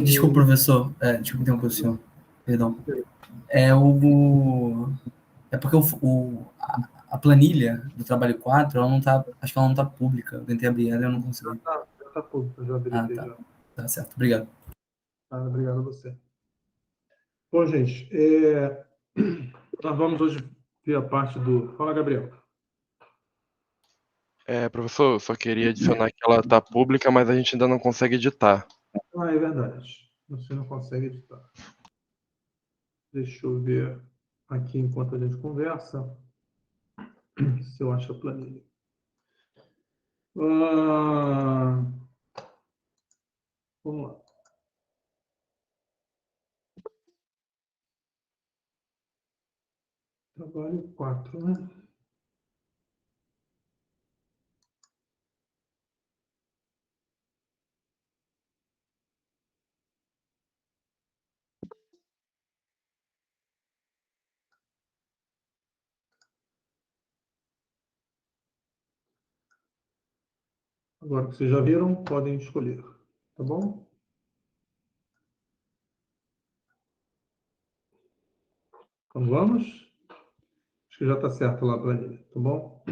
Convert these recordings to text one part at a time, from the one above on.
Desculpa, professor. Desculpa interromper o senhor. Perdão. É porque a planilha do trabalho 4, ela não tá, acho que ela não está pública. Eu tentei abrir ela e eu não consegui. Já está pública, já habilitei. Tá. Já. Tá certo, obrigado. Obrigado a você. Bom, gente, nós vamos hoje ver a parte do... Fala, Gabriel. Professor, eu só queria adicionar que ela está pública, mas a gente ainda não consegue editar. É verdade. Você não consegue editar. Deixa eu ver aqui enquanto a gente conversa se eu acho a planilha. Vamos lá. Trabalho 4, né? Agora que vocês já viram, podem escolher. Tá bom? Então vamos. Acho que já está certo lá a planilha, tá bom?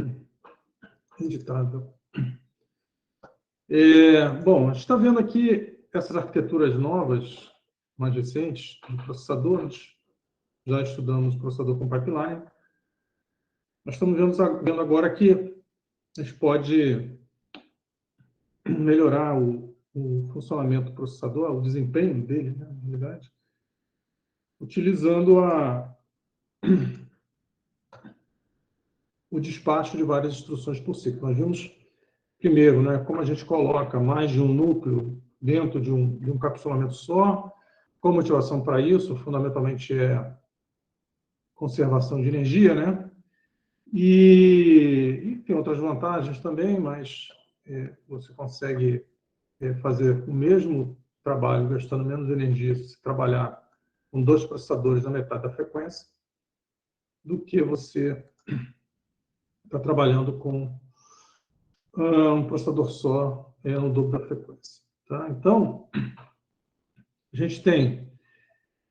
Editável. Bom, a gente está vendo aqui essas arquiteturas novas, mais recentes, de processadores. Já estudamos processador com pipeline. Nós estamos vendo agora que a gente pode melhorar o funcionamento do processador, o desempenho dele, né, na realidade, utilizando o despacho de várias instruções por ciclo. Nós vimos, primeiro, né, como a gente coloca mais de um núcleo dentro de um capsulamento só. Qual a motivação para isso? Fundamentalmente é conservação de energia, né? E tem outras vantagens também, mas você consegue fazer o mesmo trabalho gastando menos energia se trabalhar com 2 processadores na metade da frequência do que você está trabalhando com um processador só no dobro da frequência. Tá? Então, a gente tem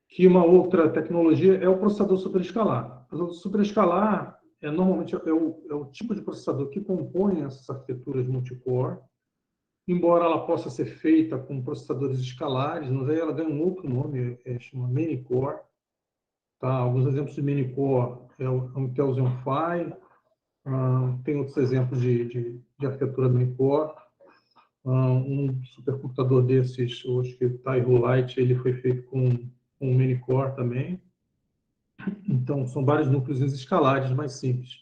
que uma outra tecnologia é o processador superescalar. O processador superescalar normalmente é o tipo de processador que compõe essas arquiteturas multicore, embora ela possa ser feita com processadores escalares, mas aí ela ganha um outro nome, chama mini-core. Tá? Alguns exemplos de mini-core é o Intel Xeon Phi, tem outros exemplos de arquitetura mini-core. Um supercomputador desses, acho que o Taihu Lite, ele foi feito com um mini-core também. Então, são vários núcleos escalares mais simples.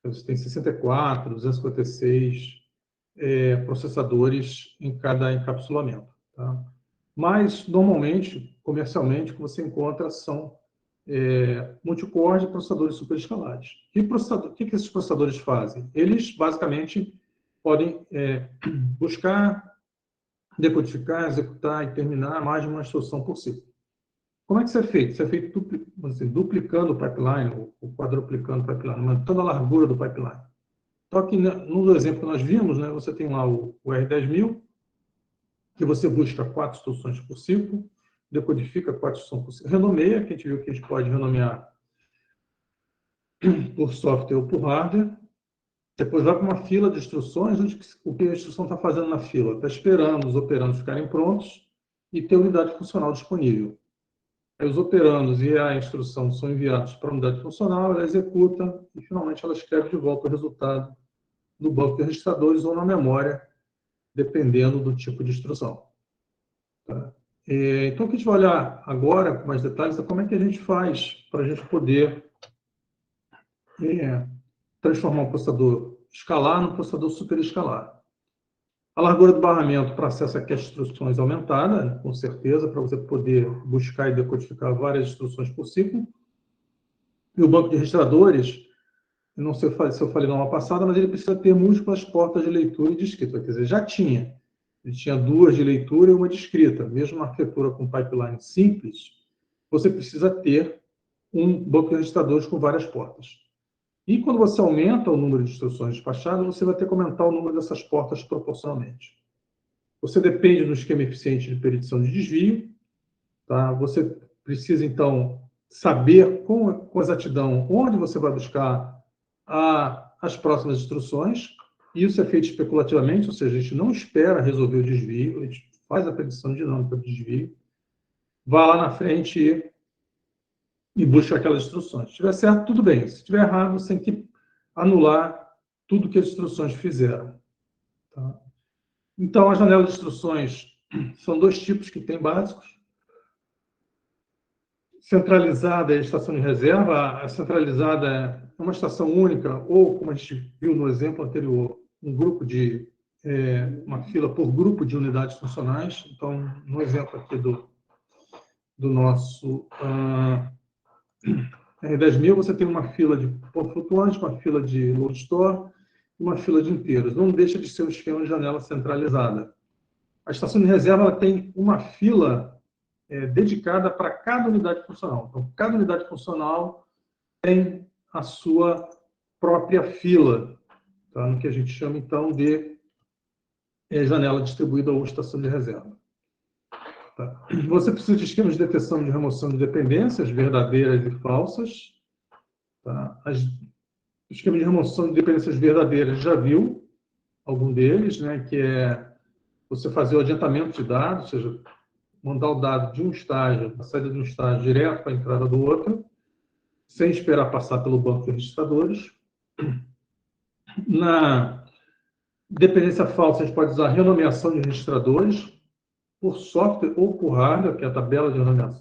Você tem 64, 256 processadores em cada encapsulamento. Tá? Mas, normalmente, comercialmente, o que você encontra são multicore de processadores superescalares. O que esses processadores fazem? Eles, basicamente, podem buscar, decodificar, executar e terminar mais de uma instrução por ciclo. Como é que isso é feito? Isso é feito duplicando o pipeline, ou quadruplicando o pipeline, aumentando a largura do pipeline. Então, aqui no exemplo que nós vimos, né, você tem lá o R10.000, que você busca 4 instruções por ciclo, decodifica 4 instruções por ciclo, renomeia, que a gente viu que a gente pode renomear por software ou por hardware, depois vai para uma fila de instruções, onde o que a instrução está fazendo na fila? Está esperando os operandos ficarem prontos e ter unidade funcional disponível. Aí os operandos e a instrução são enviados para a unidade funcional, ela executa e, finalmente, ela escreve de volta o resultado no banco de registradores ou na memória, dependendo do tipo de instrução. Tá? Então, o que a gente vai olhar agora, com mais detalhes, é como é que a gente faz para a gente poder transformar um processador escalar num processador superescalar. A largura do barramento para acesso aqui às instruções aumentada, né, com certeza, para você poder buscar e decodificar várias instruções por ciclo. E o banco de registradores, não sei se eu falei na aula passada, mas ele precisa ter múltiplas portas de leitura e de escrita. Quer dizer, já tinha. Ele tinha 2 de leitura e uma de escrita. Mesmo uma arquitetura com pipeline simples, você precisa ter um banco de registradores com várias portas. E quando você aumenta o número de instruções despachadas, você vai ter que aumentar o número dessas portas proporcionalmente. Você depende do esquema eficiente de predição de desvio. Tá? Você precisa, então, saber com exatidão onde você vai buscar as próximas instruções. Isso é feito especulativamente, ou seja, a gente não espera resolver o desvio, a gente faz a predição dinâmica do desvio, vai lá na frente e busca aquelas instruções. Se estiver certo, tudo bem. Se estiver errado, você tem que anular tudo que as instruções fizeram. Tá? Então, a janela de instruções são dois tipos que tem básicos. Centralizada é a estação de reserva. A centralizada é uma estação única, ou, como a gente viu no exemplo anterior, um grupo de uma fila por grupo de unidades funcionais. Então, no exemplo aqui do nosso R10.000, você tem uma fila de ponto flutuante, uma fila de load store e uma fila de inteiros. Não deixa de ser um esquema de janela centralizada. A estação de reserva ela tem uma fila dedicada para cada unidade funcional. Então, cada unidade funcional tem a sua própria fila, tá? No que a gente chama, então, de janela distribuída ou estação de reserva. Tá? Você precisa de esquemas de detecção e de remoção de dependências verdadeiras e falsas. Tá? O esquema de remoção de dependências verdadeiras, já viu algum deles, né? Que é você fazer o adiantamento de dados, ou seja, mandar o dado de um estágio, a saída de um estágio direto para a entrada do outro, sem esperar passar pelo banco de registradores. Na dependência falsa, a gente pode usar renomeação de registradores por software ou por hardware, que é a tabela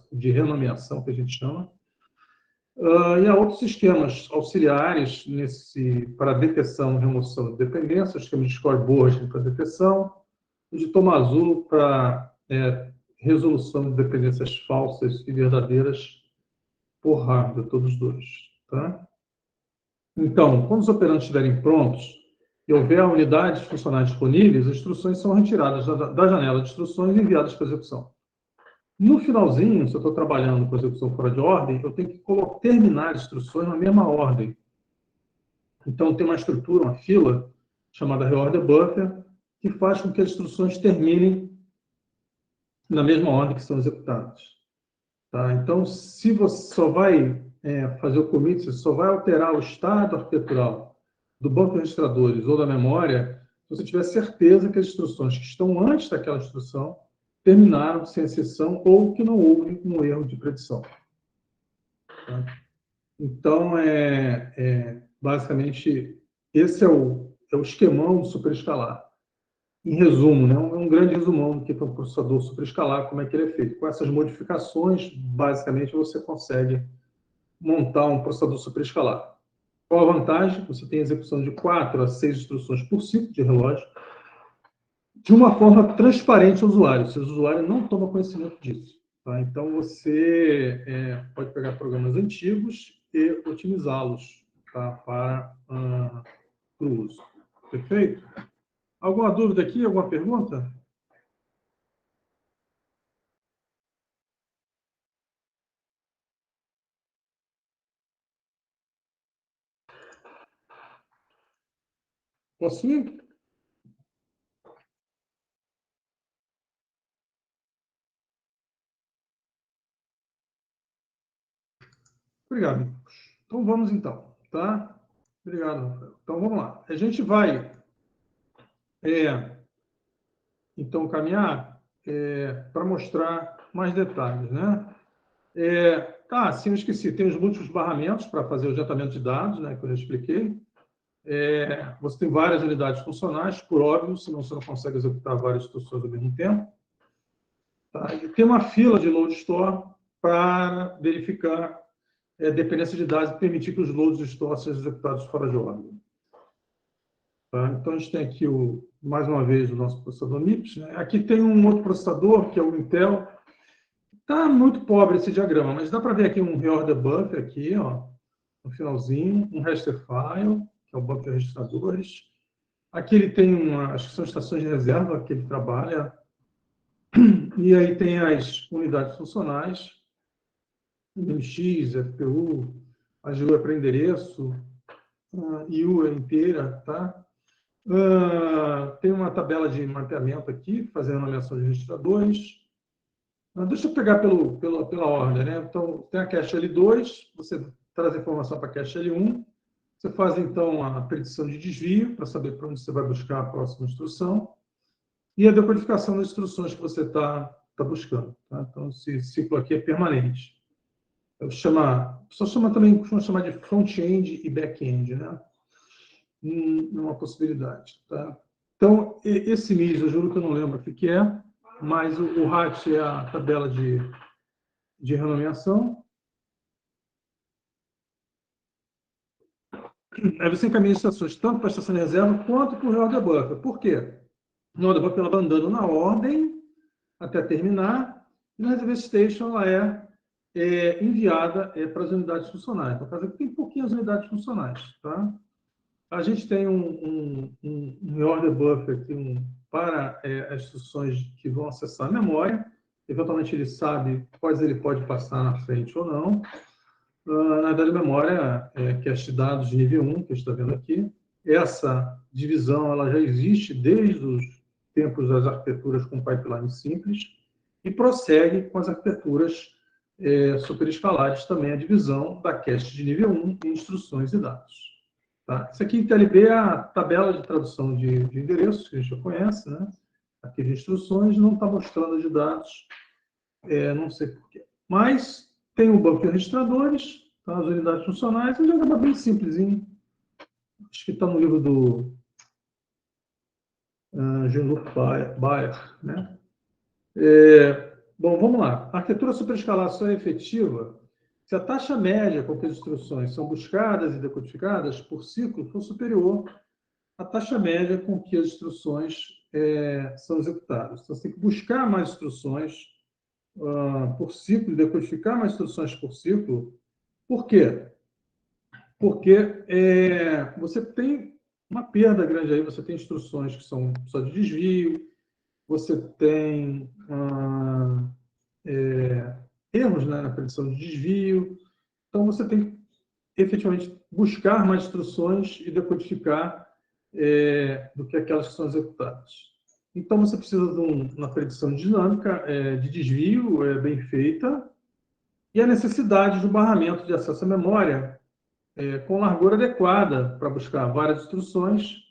de renomeação que a gente chama. E há outros sistemas auxiliares para detecção e remoção de dependências, o esquema de scoreboard para detecção, o de toma azul para resolução de dependências falsas e verdadeiras por hardware, todos dois. Tá? Então, quando os operantes estiverem prontos e houver unidades funcionais disponíveis, as instruções são retiradas da janela de instruções e enviadas para execução. No finalzinho, se eu estou trabalhando com execução fora de ordem, eu tenho que terminar as instruções na mesma ordem. Então, tem uma estrutura, uma fila, chamada reorder buffer, que faz com que as instruções terminem na mesma ordem que são executadas. Tá? Então, se você só vai fazer o commit, você só vai alterar o estado arquitetural do banco de registradores ou da memória, se você tiver certeza que as instruções que estão antes daquela instrução terminaram sem exceção ou que não houve um erro de predição. Tá? Então, basicamente, esse é o esquemão do superescalar. Em resumo, né, um grande resumão do que é um processador superescalar, como é que ele é feito. Com essas modificações, basicamente, você consegue montar um processador superescalar. Qual a vantagem? Você tem execução de 4 a 6 instruções por ciclo de relógio, de uma forma transparente ao usuário. Se o usuário não toma conhecimento disso. Tá? Então, você pode pegar programas antigos e otimizá-los, tá? Para o uso. Perfeito? Alguma dúvida aqui? Alguma pergunta? Posso ir? Obrigado. Então, vamos então, tá? Obrigado, Rafael. Então, vamos lá. A gente vai, então, caminhar para mostrar mais detalhes, né? Sim, eu esqueci. Tem os múltiplos barramentos para fazer o adiantamento de dados, né, que eu já expliquei. Você tem várias unidades funcionais, por óbvio, senão você não consegue executar várias instruções ao mesmo tempo. Tá? E tem uma fila de load store para verificar dependência de dados e permitir que os loads de store sejam executados fora de ordem. Tá? Então, a gente tem aqui, mais uma vez, o nosso processador MIPS. Né? Aqui tem um outro processador, que é o Intel. Está muito pobre esse diagrama, mas dá para ver aqui um reorder buffer, aqui, ó, no finalzinho, um raster file, que é o banco de registradores. Aqui ele tem acho que são estações de reserva que ele trabalha. E aí tem as unidades funcionais, MX, FPU, a GUI é para endereço, U é inteira, tá? Tem uma tabela de mapeamento aqui, fazendo a nomeação de registradores. Deixa eu pegar pela ordem, né? Então, tem a cache L2, você traz a informação para a cache L1, você faz, então, a predição de desvio, para saber para onde você vai buscar a próxima instrução, e a decodificação das instruções que você está buscando. Tá? Então, esse ciclo aqui é permanente. O pessoal costuma chamar de front-end e back-end, né? Não é uma possibilidade. Tá? Então, esse MIS, eu juro que eu não lembro o que é, mas o RAT é a tabela de renomeação. Aí você encaminha instruções tanto para a estação de reserva quanto para o reorder buffer. Por quê? No reorder buffer ela vai andando na ordem até terminar, e na reserve station ela é enviada para as unidades funcionais. No caso aqui tem pouquinhas unidades funcionais. Tá? A gente tem um reorder buffer aqui para as instruções que vão acessar a memória. Eventualmente ele sabe quais ele pode passar na frente ou não. Na verdade, a memória é cache de dados de nível 1, que a gente está vendo aqui. Essa divisão ela já existe desde os tempos das arquiteturas com pipeline simples e prossegue com as arquiteturas superescalares também, a divisão da cache de nível 1 em instruções e dados. Tá? Isso aqui em TLB é a tabela de tradução de endereços, que a gente já conhece, né? Aqui de instruções, não está mostrando de dados, não sei porquê. Mas tem o banco de registradores, tá? As unidades funcionais, um diagrama bem simplesinho. Acho que está no livro do Jean-Luc Baer, né? Bom, vamos lá. A arquitetura superescalar só é efetiva se a taxa média com que as instruções são buscadas e decodificadas por ciclo for superior à taxa média com que as instruções são executadas. Então, você tem que buscar mais instruções por ciclo e decodificar mais instruções por ciclo. Por quê? Porque você tem uma perda grande aí, você tem instruções que são só de desvio, você tem erros, né, na predição de desvio. Então, você tem que efetivamente buscar mais instruções e decodificar do que aquelas que são executadas. Então, você precisa de uma predição dinâmica de desvio bem feita e a necessidade de um barramento de acesso à memória com largura adequada para buscar várias instruções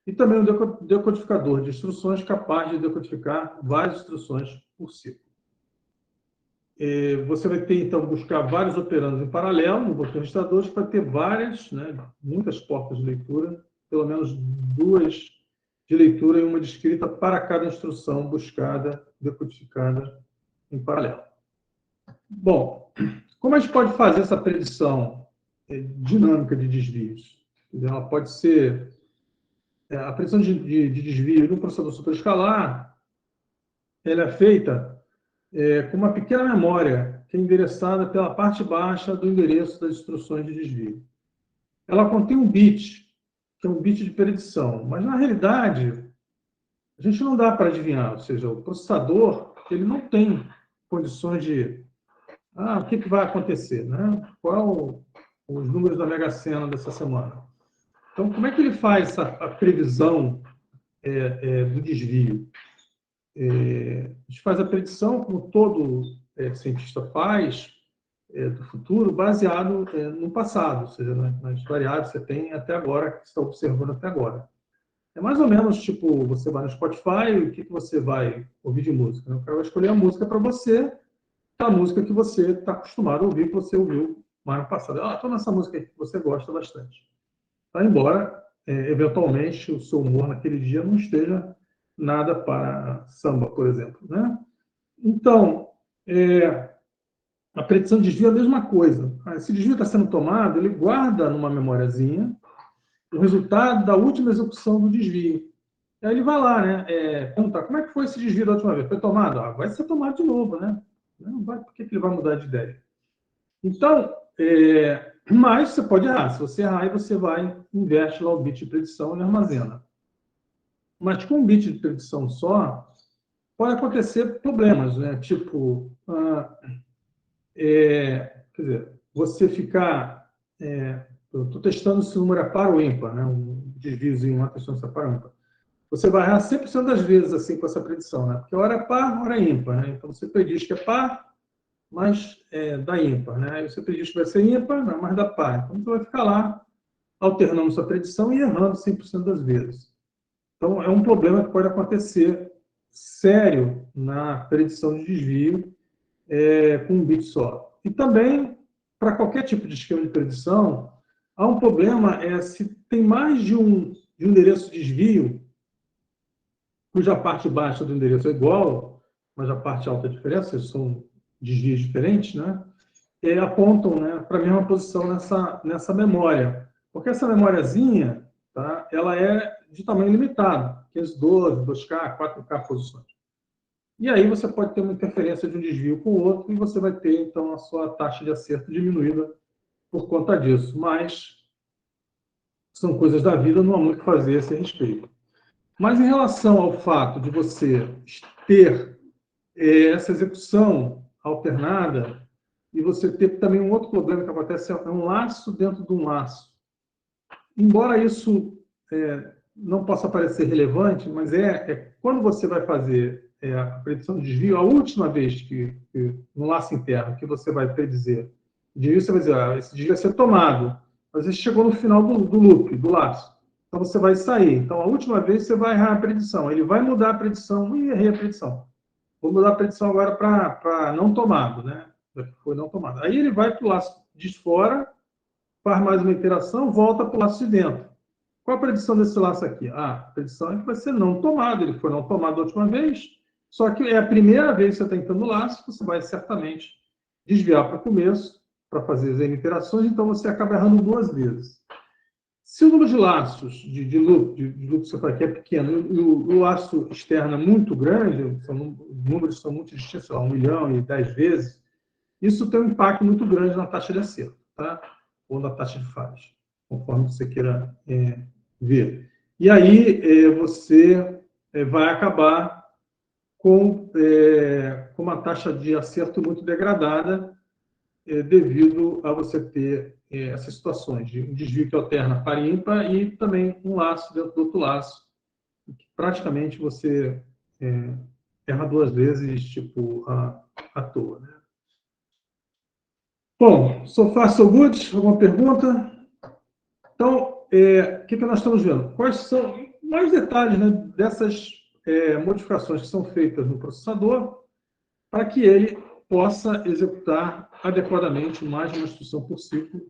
e também um decodificador de instruções capaz de decodificar várias instruções por ciclo. Você vai ter, então, buscar vários operandos em paralelo no banco de registradores para ter várias, né, muitas portas de leitura, pelo menos 2 de leitura e uma de escrita para cada instrução buscada, decodificada em paralelo. Bom, como a gente pode fazer essa predição dinâmica de desvios? Ela pode ser a predição de desvio no processador superescalar, ela é feita com uma pequena memória que é endereçada pela parte baixa do endereço das instruções de desvio. Ela contém um bit, que é um bit de predição, mas na realidade a gente não dá para adivinhar, ou seja, o processador ele não tem condições de o que vai acontecer, né? Qual os números da Mega Sena dessa semana. Então, como é que ele faz a previsão do desvio? A gente faz a predição, como todo cientista faz, do futuro, baseado no passado, ou seja, nas variáveis que você tem até agora, que você está observando até agora. É mais ou menos tipo, você vai no Spotify, e o que você vai ouvir de música? Né? O cara vai escolher a música para você, a música que você está acostumado a ouvir, que você ouviu mais no passado. Estou nessa música aí que você gosta bastante. Tá? Embora, eventualmente, o seu humor naquele dia não esteja nada para samba, por exemplo. Né? Então, a predição de desvio é a mesma coisa. Se o desvio está sendo tomado, ele guarda numa memóriazinha o resultado da última execução do desvio. Aí ele vai lá, né? Perguntar, como é que foi esse desvio da última vez? Foi tomado? Vai ser tomado de novo, né? Não vai, por que ele vai mudar de ideia? Então, mas você pode errar. Se você errar, aí você vai, inverte lá o bit de predição e armazena. Mas com um bit de predição só, pode acontecer problemas, né? Tipo, quer dizer, você ficar eu estou testando se o número é par ou ímpar, né? Um desviozinho, uma questão se é par ou ímpar. Você vai errar 100% das vezes assim com essa predição, né? Porque hora é par, hora é ímpar, né? Então você prediz que é par, mas dá ímpar, né? Aí você prediz que vai ser ímpar, não, mas dá par. Então você vai ficar lá alternando sua predição e errando 100% das vezes. Então é um problema que pode acontecer sério na predição de desvio com um bit só. E também, para qualquer tipo de esquema de predição, há um problema se tem mais de um endereço de desvio, cuja parte baixa do endereço é igual, mas a parte alta é diferente, são desvios diferentes, né? Apontam, né, para a mesma posição nessa memória. Porque essa memóriazinha, tá, ela é de tamanho limitado, 512, 2K, 4K posições. E aí você pode ter uma interferência de um desvio com o outro e você vai ter, então, a sua taxa de acerto diminuída por conta disso. Mas são coisas da vida, não há muito o que fazer a esse respeito. Mas em relação ao fato de você ter essa execução alternada e você ter também um outro problema que acontece, é um laço dentro de um laço. Embora isso não possa parecer relevante, mas quando você vai fazer a predição de desvio, a última vez que no laço interno que você vai predizer o desvio, você vai dizer, esse desvio vai ser tomado, mas você chegou no final do loop, do laço. Então você vai sair. Então a última vez você vai errar a predição. Ele vai mudar a predição e errei a predição. Vou mudar a predição agora para não tomado, né? Foi não tomado. Aí ele vai para o laço de fora, faz mais uma iteração, volta para o laço de dentro. Qual a predição desse laço aqui? A predição é que vai ser não tomado. Ele foi não tomado a última vez, só que é a primeira vez que você está entrando no laço, você vai certamente desviar para o começo, para fazer as iterações, então você acaba errando duas vezes. Se o número de laços de loop que você faz aqui é pequeno e o laço externo é muito grande, os números são muito distintos, 1 milhão e 10 vezes, isso tem um impacto muito grande na taxa de acerto, tá? Ou na taxa de falhas, conforme você queira ver. E aí você vai acabar com uma taxa de acerto muito degradada devido a você ter essas situações de um desvio que alterna par e ímpar e também um laço dentro do outro laço, que praticamente você erra duas vezes, tipo, à toa, né? Bom, so far so good? Alguma pergunta? Então, o que nós estamos vendo? Quais são mais detalhes, né, dessas modificações que são feitas no processador para que ele possa executar adequadamente mais de uma instrução por ciclo,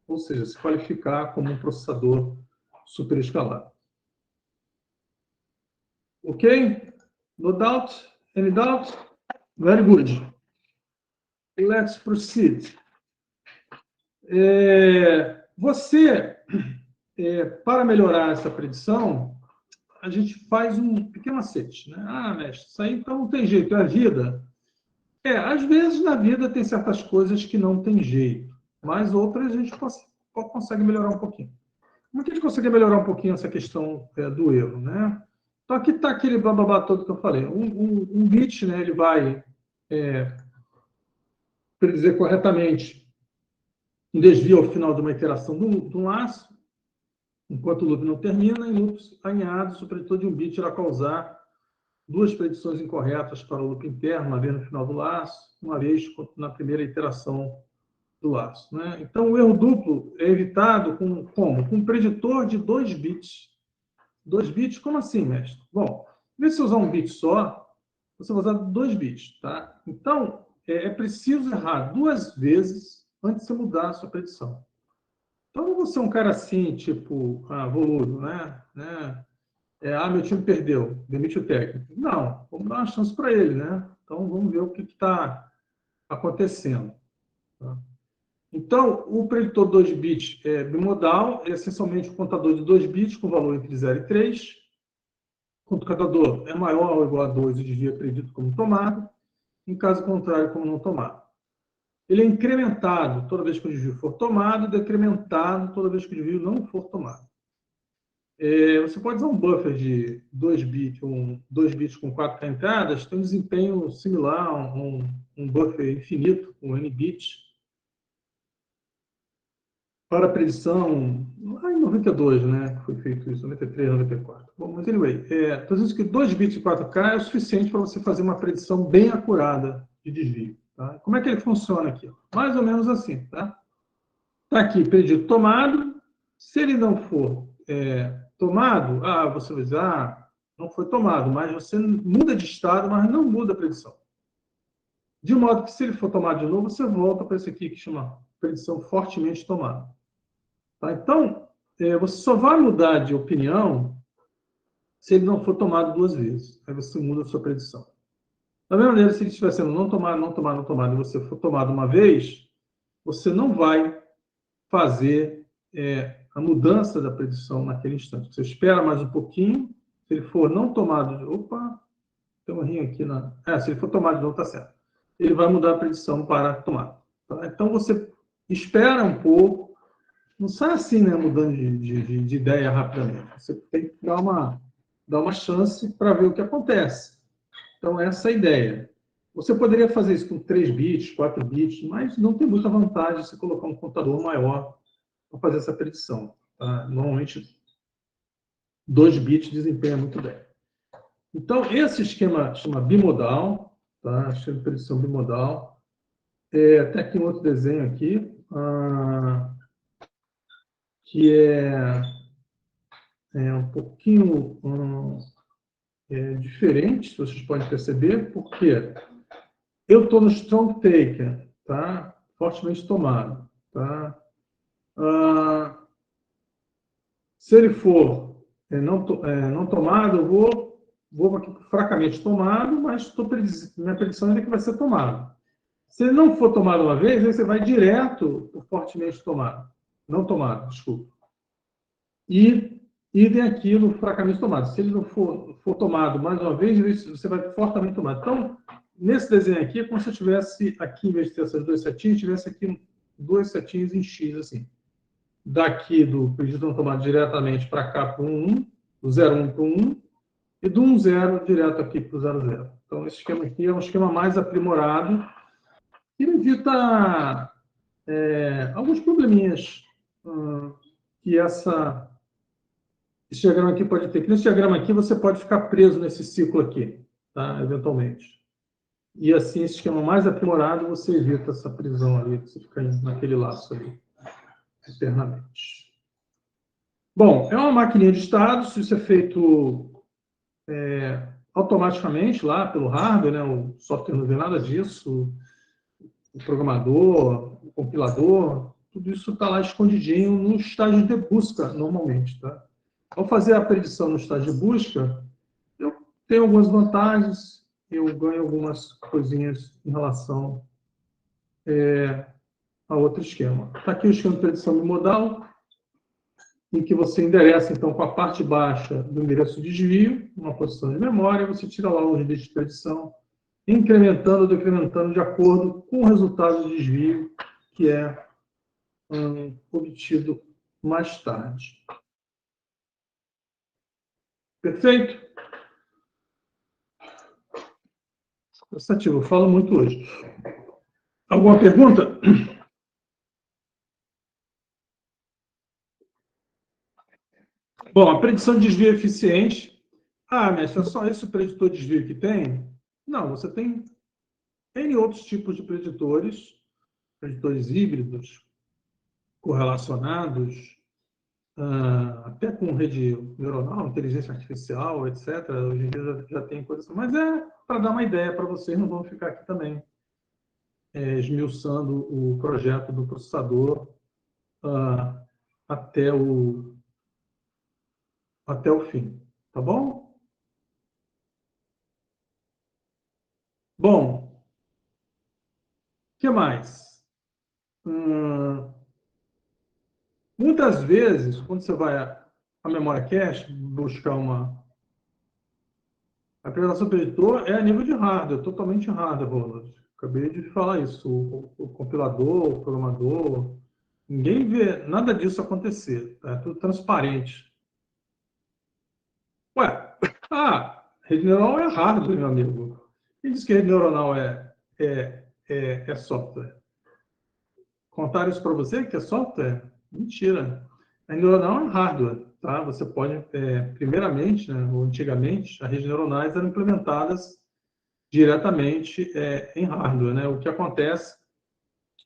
ou seja, se qualificar como um processador superescalado. Ok? No doubt? Any doubt? Very good. Let's proceed. Para melhorar essa predição, a gente faz um pequeno macete, né? Mestre, isso aí então não tem jeito, é a vida. Às vezes na vida tem certas coisas que não tem jeito, mas outras a gente consegue melhorar um pouquinho. Como é que a gente consegue melhorar um pouquinho essa questão do erro, né? Então aqui está aquele blá todo que eu falei. Um bit, né, ele vai predizer corretamente um desvio ao final de uma iteração de um laço, enquanto o loop não termina, em loops alinhados, o preditor de um bit irá causar duas predições incorretas para o loop interno, uma vez no final do laço, uma vez na primeira iteração do laço, né? Então, o erro duplo é evitado com um preditor de 2 bits. 2 bits? Como assim, mestre? Bom, em vez de você usar um bit só, você vai usar 2 bits, tá? Então, é preciso errar 2 vezes antes de você mudar a sua predição. Então, não você é um cara assim, tipo, voludo, né? Meu time perdeu, demite o técnico. Não, vamos dar uma chance para ele, né? Então, vamos ver o que está acontecendo. Tá? Então, o preditor 2 bits bimodal é essencialmente um contador de 2 bits com valor entre 0 e 3. Quando o contador é maior ou igual a 2, o desvio é predito como tomado. Em caso contrário, como não tomado. Ele é incrementado toda vez que o desvio for tomado e decrementado toda vez que o desvio não for tomado. Você pode usar um buffer de 2 bits, 2 bits com 4 entradas, tem um desempenho similar a um buffer infinito com n bits. para a predição, lá em 92, né? Foi feito isso, 93, 94. Bom, mas anyway, estou dizendo que 2 bits de 4K é o suficiente para você fazer uma predição bem acurada de desvio. Tá? Como é que ele funciona aqui? Mais ou menos assim, tá? Está aqui, predito tomado. Se ele não for tomado, você vai dizer, não foi tomado, mas você muda de estado, mas não muda a predição. De modo que, se ele for tomado de novo, você volta para esse aqui que chama predição fortemente tomada. Tá? Então, você só vai mudar de opinião se ele não for tomado 2 vezes. Aí você muda a sua predição. Da mesma maneira, se ele estiver sendo não tomado, não tomado, não tomado, e você for tomado uma vez, você não vai fazer a mudança da predição naquele instante. Você espera mais um pouquinho. Se ele for não tomado... Opa! Tem um rim aqui na... se ele for tomado de novo, está certo. Ele vai mudar a predição para tomado. Tá? Então, você espera um pouco. Não sai assim, né, mudando de ideia rapidamente. Você tem que dar uma chance para ver o que acontece. Então, essa é a ideia. Você poderia fazer isso com 3 bits, 4 bits, mas não tem muita vantagem se colocar um computador maior para fazer essa predição. Tá? Normalmente, 2 bits desempenha muito bem. Então, esse esquema chama bimodal, tá? Esquema de predição bimodal. Até aqui um outro desenho aqui, que é um pouquinho diferente, se vocês podem perceber, porque eu estou no strong taker, tá? Fortemente tomado. Tá? Se ele for não tomado, eu vou aqui fracamente tomado, mas minha predição ainda é que vai ser tomado. Se ele não for tomado uma vez, aí você vai direto para fortemente tomado. Não tomado, desculpa. E idem aqui no fracamente tomado. Se ele não for tomado mais uma vez, você vai fortemente tomado. Então, nesse desenho aqui, é como se eu tivesse aqui, em vez de ter essas 2 setinhas, tivesse aqui 2 setinhas em X, assim. Daqui do predito não tomado diretamente para cá para o 1, do 0,1 para o 1, e do 1,0 direto aqui para o 0,0. Então, esse esquema aqui é um esquema mais aprimorado, que evita alguns probleminhas que esse diagrama aqui pode ter. Nesse diagrama aqui, você pode ficar preso nesse ciclo aqui, tá? Eventualmente. E assim, esse esquema mais aprimorado, você evita essa prisão ali, você fica naquele laço ali, eternamente. Bom, é uma maquininha de estados, isso é feito automaticamente lá pelo hardware, né? O software não vê nada disso, o programador, o compilador, tudo isso está lá escondidinho no estágio de busca, normalmente. Tá? Ao fazer a predição no estágio de busca, eu tenho algumas vantagens, eu ganho algumas coisinhas em relação a outro esquema. Está aqui o esquema de predição bimodal, em que você endereça, então, com a parte baixa do endereço de desvio, uma posição de memória, você tira lá os bits de predição, incrementando ou decrementando de acordo com o resultado de desvio que é obtido mais tarde. Perfeito? Cansativo, eu falo muito hoje. Alguma pergunta? Bom, a predição de desvio eficiente. Mestre, é só esse o preditor de desvio que tem? Não, você tem N outros tipos de preditores híbridos, correlacionados, até com rede neuronal, inteligência artificial, etc. Hoje em dia já tem coisas, mas para dar uma ideia para vocês, não vamos ficar aqui também esmiuçando o projeto do processador até o fim, tá bom? Bom, o que mais? Muitas vezes, quando você vai à memória cache, buscar a apresentação do editor é a nível de hardware, totalmente hardware, Ronald. Acabei de falar isso. O compilador, o programador, ninguém vê nada disso acontecer. É tudo transparente. Rede neuronal é hardware, meu amigo. Quem diz que rede neuronal é software? Contaram isso para você, que é software? Mentira. A rede neuronal é hardware, tá? Você pode, primeiramente, né, ou antigamente, as redes neuronais eram implementadas diretamente em hardware, né? O que acontece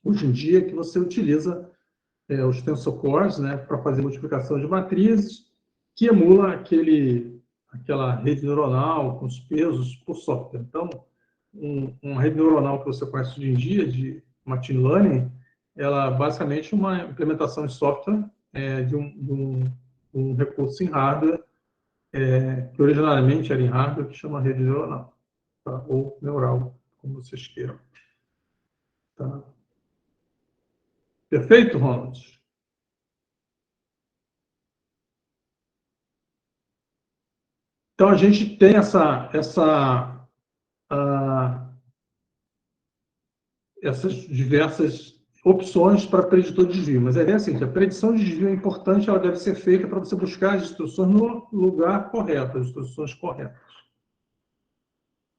hoje em dia é que você utiliza os tensor cores, né, para fazer multiplicação de matrizes, que emula aquela rede neuronal com os pesos por software. Então, uma rede neuronal que você conhece hoje em dia, de machine learning, ela basicamente é uma implementação de software de um recurso em hardware, que originalmente era em hardware, que chama rede neuronal, tá? Ou neural, como vocês queiram. Tá? Perfeito, Ronald? Então, a gente tem essas diversas opções para preditor de desvio. Mas a ideia é assim, que a predição de desvio é importante, ela deve ser feita para você buscar as instruções no lugar correto, as instruções corretas.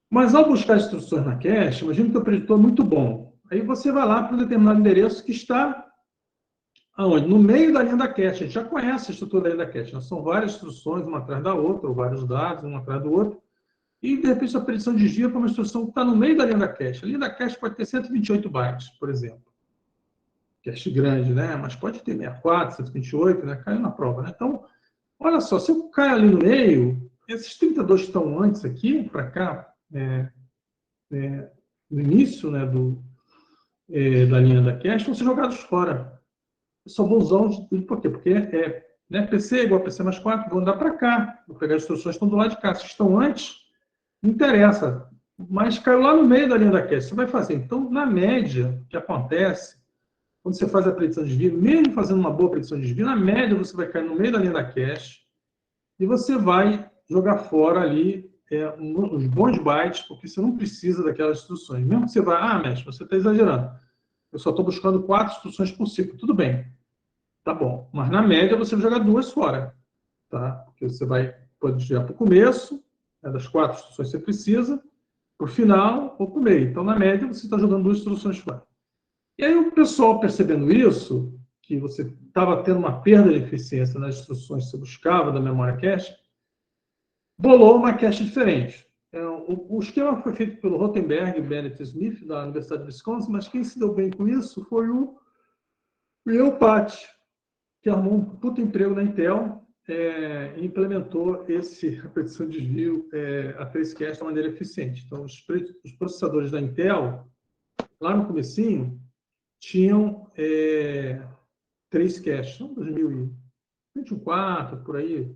Mas ao buscar as instruções na cache, imagina que o preditor é muito bom. Aí você vai lá para um determinado endereço que está aonde? No meio da linha da cache. A gente já conhece a estrutura da linha da cache, né? São várias instruções, uma atrás da outra, ou vários dados, um atrás do outro. E, de repente, a predição de desvio é para uma instrução que está no meio da linha da cache. A linha da cache pode ter 128 bytes, por exemplo. Cache grande, né? Mas pode ter 64, 128, né? Caiu na prova, né? Então, olha só, se eu cair ali no meio, esses 32 que estão antes aqui, para cá, no início, né, da linha da cache, vão ser jogados fora. Eu só vou usar por quê? Porque né, PC é igual a PC mais 4, vou andar para cá, vou pegar as instruções que estão do lado de cá. Se estão antes, não interessa. Mas caiu lá no meio da linha da cache, você vai fazer. Então, na média, o que acontece, quando você faz a predição de desvio, mesmo fazendo uma boa predição de desvio, na média você vai cair no meio da linha da cache e você vai jogar fora ali os bons bytes, porque você não precisa daquelas instruções. Mesmo que você vá, mestre, você está exagerando. Eu só estou buscando 4 instruções por ciclo. Tudo bem. Tá bom. Mas na média você vai jogar 2 fora. Tá? Porque você pode jogar para o começo, das 4 instruções que você precisa, para o final ou para o meio. Então, na média, você está jogando 2 instruções fora. E aí o pessoal percebendo isso, que você estava tendo uma perda de eficiência nas instruções que você buscava da memória cache, bolou uma cache diferente. O esquema foi feito pelo Rothenberg e Bennett Smith, da Universidade de Wisconsin, mas quem se deu bem com isso foi o Will Pat, que arrumou um puto emprego na Intel e implementou a predição de desvio, a 3-cache, de maneira eficiente. Então, os processadores da Intel, lá no comecinho, tinham 3 caches, em 2024, por aí,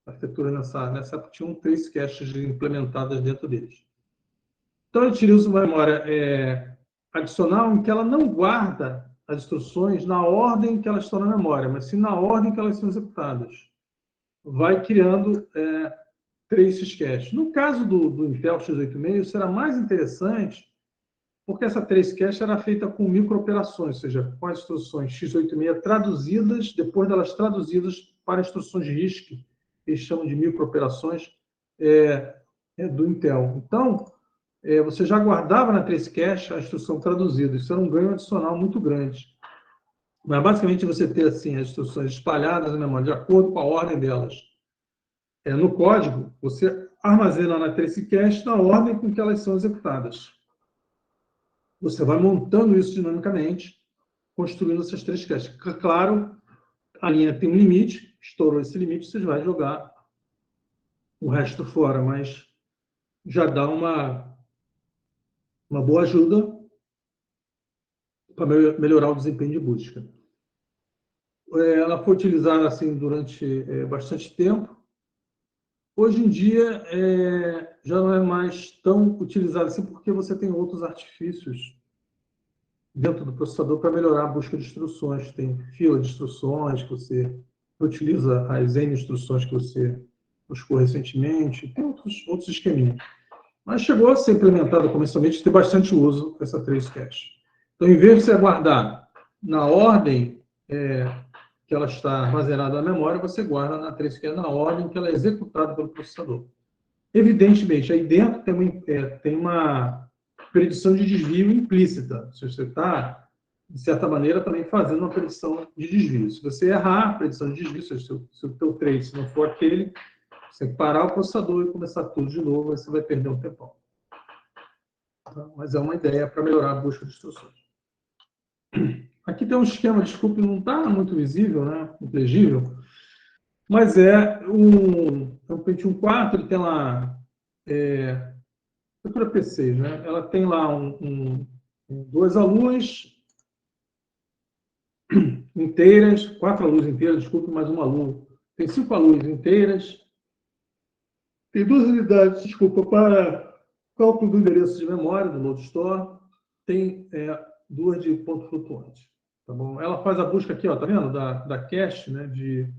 a arquitetura nessa época tinham 3 caches implementadas dentro deles. Então, eu utilizo uma memória adicional em que ela não guarda as instruções na ordem que elas estão na memória, mas sim na ordem que elas são executadas. Vai criando 3 caches. No caso do Intel x86, será mais interessante porque essa 3-cache era feita com microoperações, ou seja, com as instruções x86 traduzidas, depois delas traduzidas para instruções RISC, que eles chamam de microoperações do Intel. Então, você já guardava na 3-cache a instrução traduzida. Isso era um ganho adicional muito grande. Mas, basicamente, você ter assim, as instruções espalhadas na memória, de acordo com a ordem delas. No código, você armazena na 3-cache na ordem com que elas são executadas. Você vai montando isso dinamicamente, construindo essas 3 caches. Claro, a linha tem um limite, estourou esse limite, você vai jogar o resto fora, mas já dá uma boa ajuda para melhorar o desempenho de busca. Ela foi utilizada assim durante bastante tempo. Hoje em dia, já não é mais tão utilizada assim, porque você tem outros artifícios dentro do processador para melhorar a busca de instruções. Tem fila de instruções, que você utiliza as N instruções que você buscou recentemente, tem outros esqueminhas. Mas chegou a ser implementada comercialmente, tem bastante uso essa 3-cache. Então, em vez de você guardar na ordem que ela está armazenada na memória, você guarda na 3-cache na ordem que ela é executada pelo processador. Evidentemente, aí dentro tem uma predição de desvio implícita. Se você está de certa maneira, também fazendo uma predição de desvio. Se você errar a predição de desvio, se o teu trace não for aquele, você tem que parar o processador e começar tudo de novo, aí você vai perder um tempão. Tá? Mas é uma ideia para melhorar a busca de instruções. Aqui tem um esquema, desculpe, não está muito visível, né? Muito legível, mas é um Pentium 4, ele tem lá estrutura P6, né? Ela tem lá duas ALUs inteiras, 4 ALUs inteiras, desculpe, mais uma ALU. Tem 5 ALUs inteiras, tem 2 unidades, desculpa, para cálculo do endereço de memória do load store, tem 2 de ponto flutuante. Tá bom? Ela faz a busca aqui, ó, tá vendo? Da cache, né, de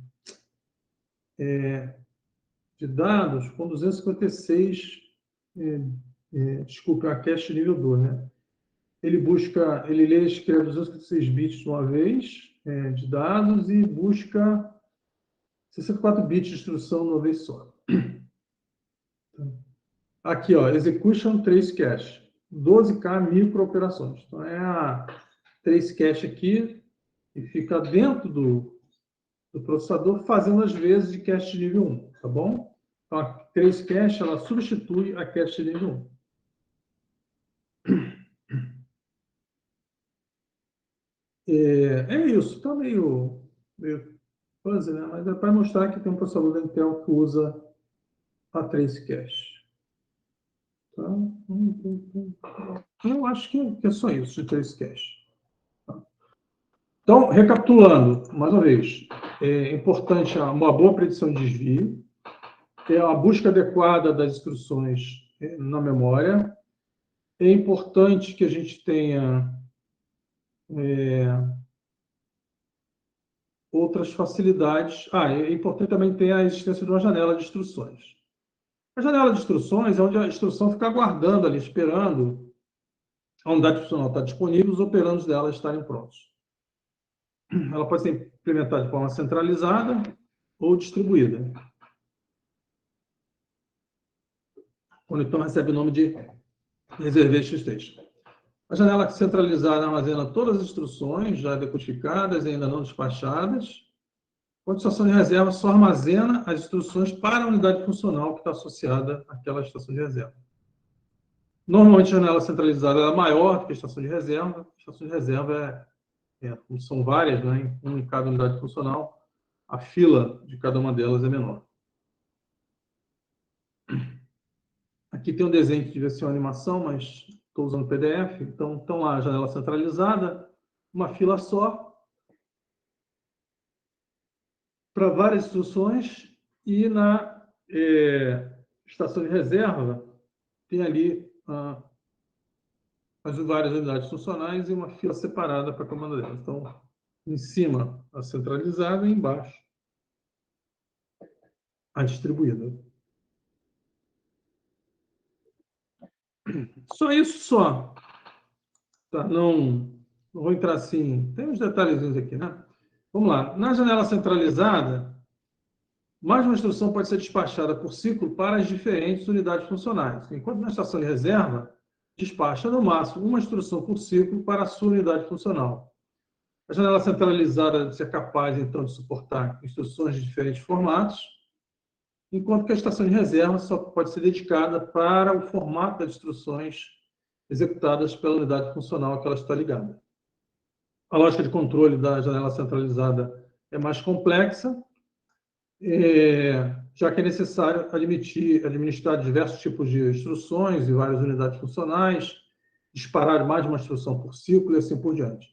dados com 256, desculpa, a cache nível 2, né? Ele lê e escreve 256 bits de uma vez de dados e busca 64 bits de instrução de uma vez só. Aqui, ó, execution trace cache, 12K microoperações. Então, é a trace cache aqui e fica dentro do processador fazendo as vezes de cache de nível 1, tá bom? Então, a trace cache, ela substitui a cache de nível 1. É isso, está meio fuzzy, né? Mas é para mostrar que tem um processador da Intel que usa a trace cache. Então, eu acho que é só isso de trace cache. Então, recapitulando, mais uma vez, é importante uma boa predição de desvio, a busca adequada das instruções na memória. É importante que a gente tenha outras facilidades. É importante também ter a existência de uma janela de instruções. A janela de instruções é onde a instrução fica aguardando ali, esperando a unidade funcional estar disponível, os operandos dela estarem prontos. Ela pode ser implementada de forma centralizada ou distribuída. Ou então recebe o nome de reservation station. A janela centralizada armazena todas as instruções já decodificadas e ainda não despachadas. A estação de reserva só armazena as instruções para a unidade funcional que está associada àquela estação de reserva. Normalmente, a janela centralizada é maior do que a estação de reserva. A estação de reserva são várias, né, em cada unidade funcional. A fila de cada uma delas é menor. Aqui tem um desenho que devia ser uma animação, mas estou usando PDF. Então, lá a janela centralizada, uma fila só, para várias instruções, e na estação de reserva tem ali as várias unidades funcionais e uma fila separada para cada uma delas. Então, em cima a centralizada e embaixo a distribuída. Só isso só. Tá? Não vou entrar assim. Tem uns detalhezinhos aqui, né? Vamos lá. Na janela centralizada, mais uma instrução pode ser despachada por ciclo para as diferentes unidades funcionais. Enquanto na estação de reserva, despacha no máximo uma instrução por ciclo para a sua unidade funcional. A janela centralizada deve ser capaz, então, de suportar instruções de diferentes formatos, enquanto que a estação de reserva só pode ser dedicada para o formato das instruções executadas pela unidade funcional a que ela está ligada. A lógica de controle da janela centralizada é mais complexa, já que é necessário administrar diversos tipos de instruções e várias unidades funcionais, disparar mais de uma instrução por ciclo e assim por diante.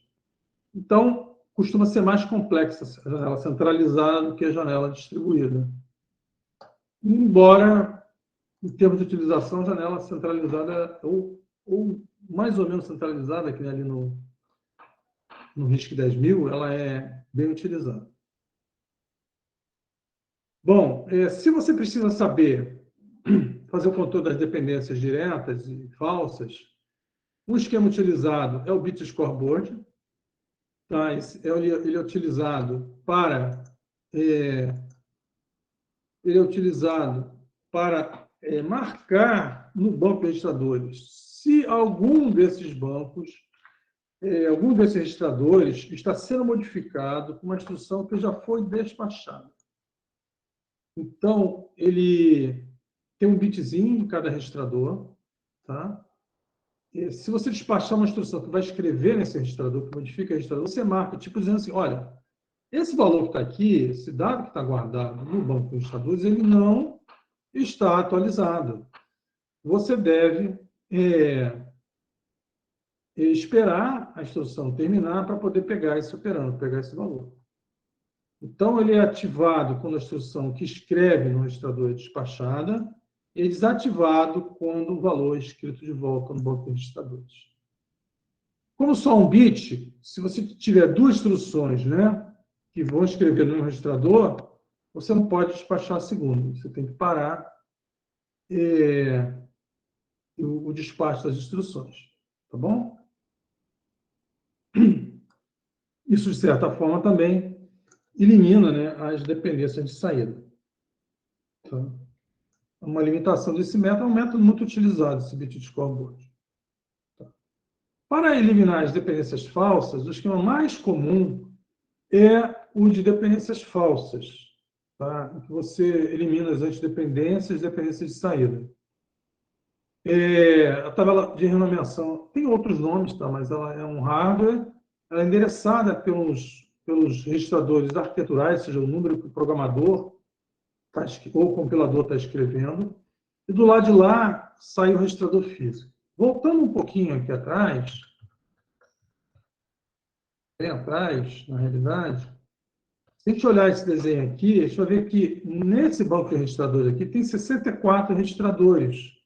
Então, costuma ser mais complexa a janela centralizada do que a janela distribuída. Embora, em termos de utilização, a janela centralizada, ou mais ou menos centralizada, que ali no RISC 10.000, ela é bem utilizada. Bom, se você precisa saber fazer o controle das dependências diretas e falsas, o esquema utilizado é o bit scoreboard. Tá? Ele é utilizado para marcar no banco de registradores se algum desses bancos algum desses registradores está sendo modificado com uma instrução que já foi despachada. Então, ele tem um bitzinho em cada registrador, tá? E se você despachar uma instrução que vai escrever nesse registrador, que modifica o registrador, você marca, tipo, dizendo assim, olha, esse valor que está aqui, esse dado que está guardado no banco de registradores, ele não está atualizado. Você deve esperar a instrução terminar para poder pegar esse operando, pegar esse valor. Então, ele é ativado quando a instrução que escreve no registrador é despachada e é desativado quando o valor é escrito de volta no banco de registradores. Como só um bit, se você tiver duas instruções, né, que vão escrever no registrador, você não pode despachar a segunda. Você tem que parar o despacho das instruções. Tá bom? Isso, de certa forma, também elimina, né, as dependências de saída. Tá? Uma limitação desse método é um método muito utilizado, esse bit scoreboard. Tá? Para eliminar as dependências falsas, o esquema mais comum é o de dependências falsas, tá? Em que você elimina as antidependências e dependências de saída. A tabela de renomeação tem outros nomes, tá? Mas ela é um hardware, ela é endereçada pelos registradores arquiteturais, seja o número que o programador ou o compilador está escrevendo, e do lado de lá sai o registrador físico. Voltando um pouquinho aqui atrás, bem atrás, na realidade, se a gente olhar esse desenho aqui, a gente vai ver que nesse banco de registradores aqui tem 64 registradores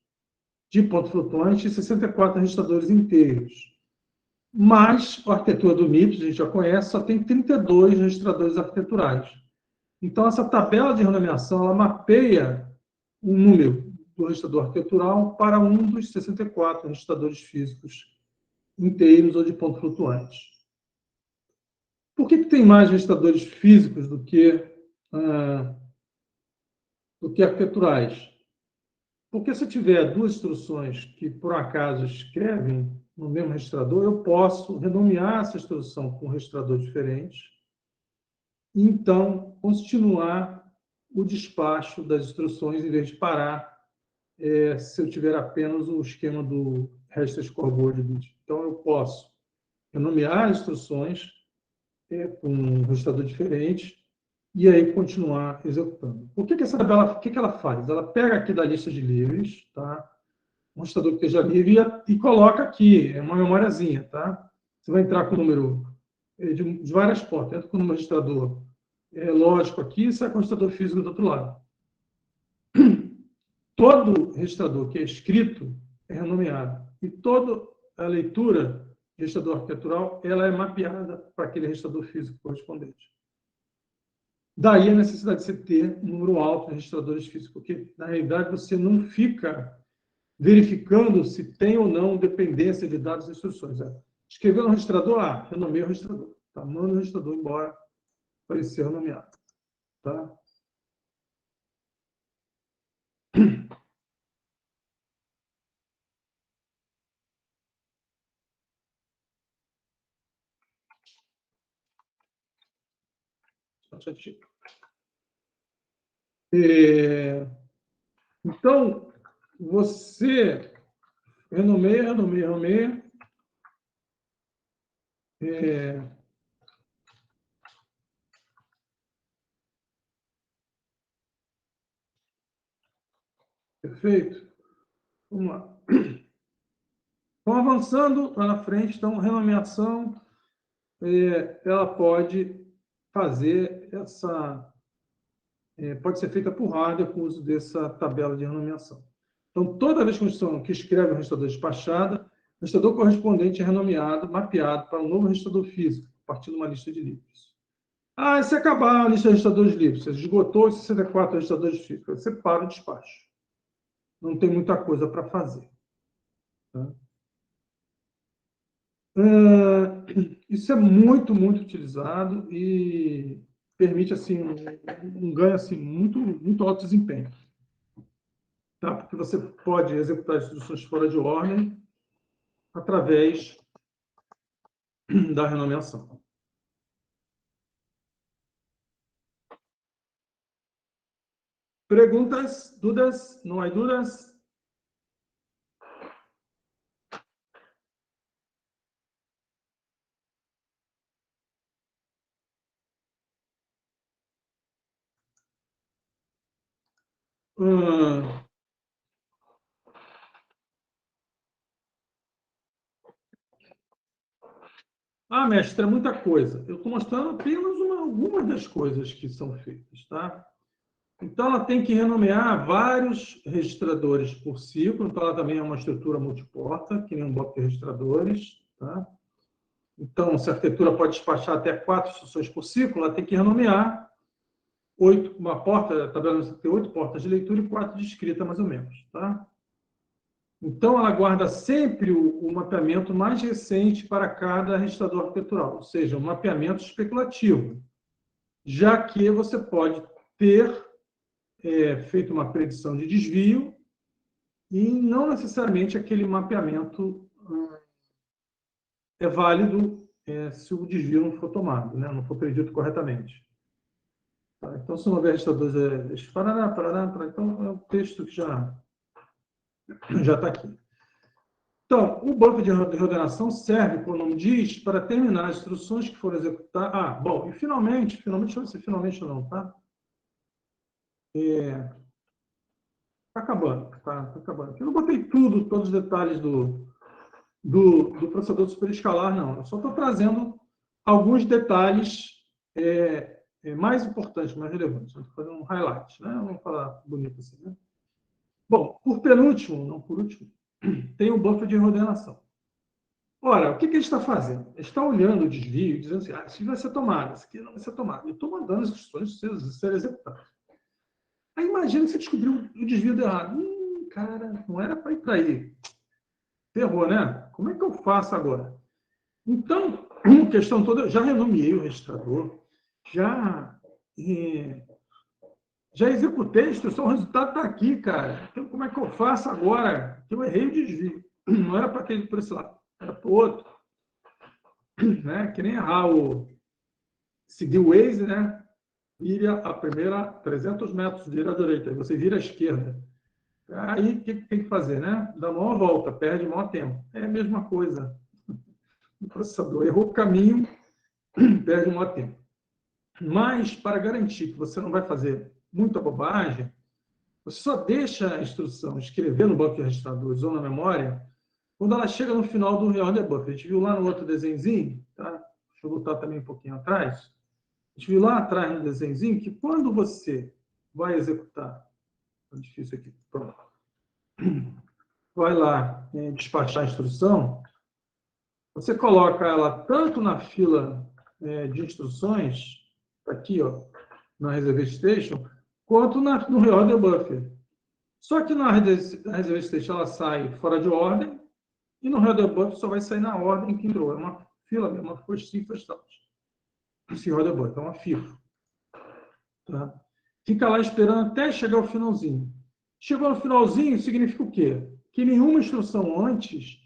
de ponto flutuante e 64 registradores inteiros. Mas a arquitetura do MIPS, a gente já conhece, só tem 32 registradores arquiteturais. Então, essa tabela de renomeação, ela mapeia o número do registrador arquitetural para um dos 64 registradores físicos inteiros ou de ponto flutuante. Por que tem mais registradores físicos do que arquiteturais? Porque se eu tiver duas instruções que, por acaso, escrevem no mesmo registrador, eu posso renomear essa instrução com um registrador diferente e, então, continuar o despacho das instruções em vez de parar se eu tiver apenas o esquema do register scoreboard bit. Então, eu posso renomear as instruções com um registrador diferente e aí continuar executando. O que essa tabela, o que ela faz? Ela pega aqui da lista de livres, tá? Um registrador que esteja livre e coloca aqui, é uma memóriazinha, tá? Você vai entrar com o número de várias portas, entra com o número registrador lógico aqui e sai com o registrador físico do outro lado. Todo registrador que é escrito é renomeado e toda a leitura de registrador arquitetural ela é mapeada para aquele registrador físico correspondente. Daí a necessidade de você ter um número alto de registradores físicos, porque, na realidade, você não fica verificando se tem ou não dependência de dados e instruções. Escreveu no registrador, renomeia o registrador. Tá? Manda o registrador embora para ele ser renomeado. Tá? Então, você renomeia. Perfeito? Vamos lá. Então, avançando lá na frente, então, renomeação, ela pode fazer pode ser feita por hardware com o uso dessa tabela de renomeação. Então, toda vez que escreve um registrador despachada, o registrador correspondente é renomeado, mapeado para um novo registrador físico, a partir de uma lista de livros. E se acabar a lista de registradores livres, você esgotou os 64 registradores físicos, você para o despacho. Não tem muita coisa para fazer. Tá? Isso é muito, muito utilizado e permite assim, um ganho assim, muito, muito alto desempenho. Tá? Porque você pode executar instruções fora de ordem através da renomeação. Perguntas? Dúvidas? Não há dúvidas? Mestre, é muita coisa. Eu estou mostrando apenas algumas das coisas que são feitas, tá? Então, ela tem que renomear vários registradores por ciclo. Então, ela também é uma estrutura multiporta, que nem um bloco de registradores, tá? Então, se a arquitetura pode despachar até 4 instruções por ciclo, ela tem que renomear 8, uma porta, a tabela tem 8 portas de leitura e 4 de escrita, mais ou menos, tá? Então, ela guarda sempre o mapeamento mais recente para cada registrador arquitetural, ou seja, um mapeamento especulativo, já que você pode ter feito uma predição de desvio e não necessariamente aquele mapeamento é válido se o desvio não for tomado, né? Não for predito corretamente. Tá? Então, se não houver registradores, então é um texto que já está aqui. Então, o banco de reordenação serve, como o nome diz, para terminar as instruções que foram executadas. Bom, e finalmente, não sei se finalmente não, tá? Está acabando, tá acabando. Eu não botei todos os detalhes do processador superescalar, não. Eu só estou trazendo alguns detalhes mais importantes, mais relevantes. Estou fazendo um highlight, né? Vamos falar bonito assim, né? Bom, por penúltimo, não por último, tem o buffer de reordenação. Ora, o que ele está fazendo? Ele está olhando o desvio e dizendo assim, isso aqui vai ser tomado, isso aqui não vai ser tomado. Eu estou mandando as instruções serem executadas. Aí imagina que você descobriu o desvio de errado. Cara, não era para ir para aí. Ferrou, né? Como é que eu faço agora? Então, a questão toda, eu já renomeei o registrador, já executei a instrução, o resultado está aqui, cara. Então, como é que eu faço agora? Eu errei o desvio. Não era para aquele por esse lado, era para o outro. Né? Que nem errar seguir o Waze, né? Vira a primeira 300 metros, vira à direita, aí você vira à esquerda. Aí, o que tem que fazer, né? Dá uma volta, perde maior tempo. É a mesma coisa. O processador errou o caminho, perde maior tempo. Mas, para garantir que você não vai fazer muita bobagem, você só deixa a instrução escrever no banco de registradores ou na memória quando ela chega no final do reorder buffer. A gente viu lá no outro desenhozinho, tá? Deixa eu voltar também um pouquinho atrás. A gente viu lá atrás no desenhozinho que quando você vai executar, é difícil aqui, pronto, vai lá despachar a instrução, você coloca ela tanto na fila de instruções, aqui, ó, na Reserve Station, quanto no reorder buffer. Só que na Reserve Station ela sai fora de ordem e no reorder buffer só vai sair na ordem que entrou. É uma fila, uma first in, first out. Esse reorder buffer é uma FIFO. Tá? Fica lá esperando até chegar ao finalzinho. Chegou no finalzinho, significa o quê? Que nenhuma instrução antes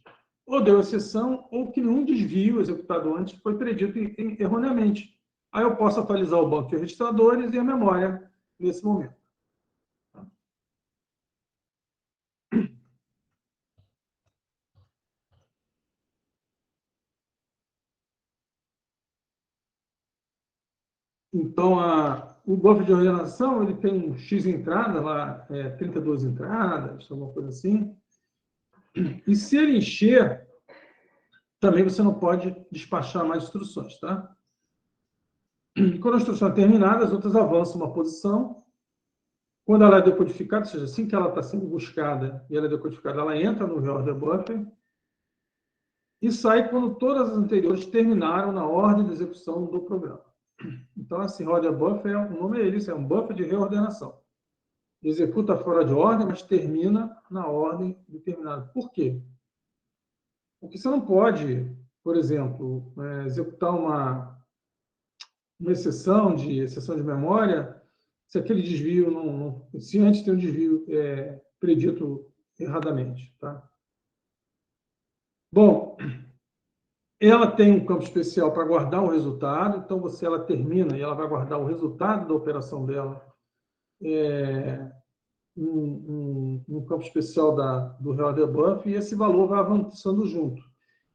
ou deu exceção ou que nenhum desvio executado antes foi predito erroneamente. Aí eu posso atualizar o banco de registradores e a memória nesse momento. Então, o buffer de ordenação ele tem um X entrada, lá, 32 entradas, alguma coisa assim. E se ele encher, também você não pode despachar mais instruções, tá? E quando a instrução é terminada, as outras avançam uma posição. Quando ela é decodificada, ou seja, assim que ela está sendo buscada e ela é decodificada, ela entra no reorder buffer e sai quando todas as anteriores terminaram na ordem de execução do programa. Então, esse reorder buffer, o nome é isso, é um buffer de reordenação. Executa fora de ordem, mas termina na ordem determinada. Por quê? Porque você não pode, por exemplo, executar uma exceção de memória se aquele desvio se antes tem um desvio predito erradamente, tá? Bom, Ela tem um campo especial para guardar o resultado, então ela termina e ela vai guardar o resultado da operação dela um campo especial do real debuff, e esse valor vai avançando junto.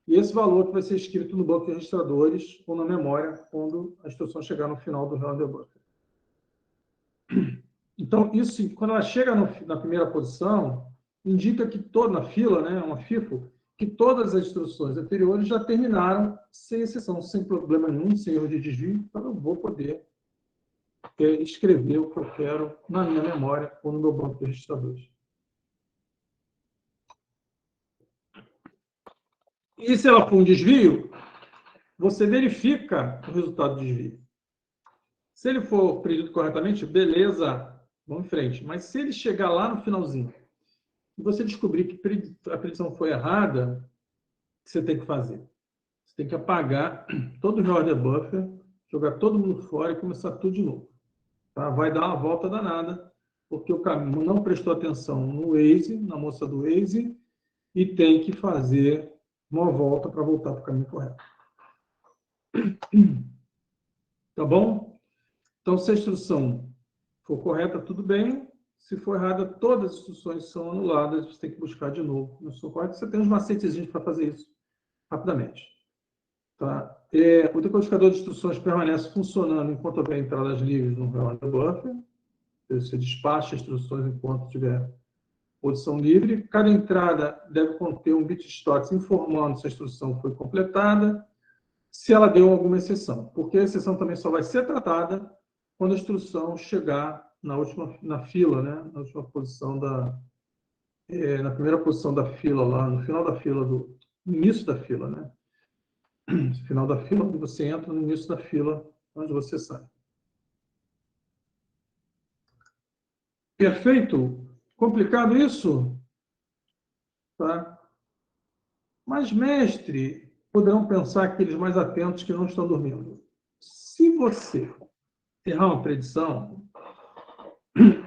E esse valor que vai ser escrito no banco de registradores ou na memória quando a instrução chegar no final do real debuff. Então, isso, quando ela chega na primeira posição, indica que na fila, né, uma FIFO, que todas as instruções anteriores já terminaram, sem exceção, sem problema nenhum, sem erro de desvio, então eu vou poder escrever o que eu quero na minha memória ou no meu banco de registradores. E se ela for um desvio, você verifica o resultado do desvio. Se ele for predito corretamente, beleza, vamos em frente. Mas se ele chegar lá no finalzinho e você descobrir que a predição foi errada, o que você tem que fazer? Você tem que apagar todo o order buffer, jogar todo mundo fora e começar tudo de novo. Tá? Vai dar uma volta danada, porque o caminho não prestou atenção no Waze, na moça do Waze, e tem que fazer uma volta para voltar para o caminho correto. Tá bom? Então, se a instrução for correta, tudo bem. Se for errada, todas as instruções são anuladas. Você tem que buscar de novo. Não sou correto. Você tem uns macetezinhos para fazer isso rapidamente. Tá? O decodificador de instruções permanece funcionando enquanto houver entradas livres no real buffer. Você despacha instruções enquanto tiver posição livre. Cada entrada deve conter um bit.stots informando se a instrução foi completada, se ela deu alguma exceção, porque a exceção também só vai ser tratada quando a instrução chegar na fila, né? Na última posição na primeira posição da fila, lá no final da fila, no início da fila, né? No final da fila, onde você entra, no início da fila, onde você sai. Perfeito? Complicado isso? Tá? Mas, mestre, poderão pensar aqueles mais atentos que não estão dormindo. Se você errar uma predição,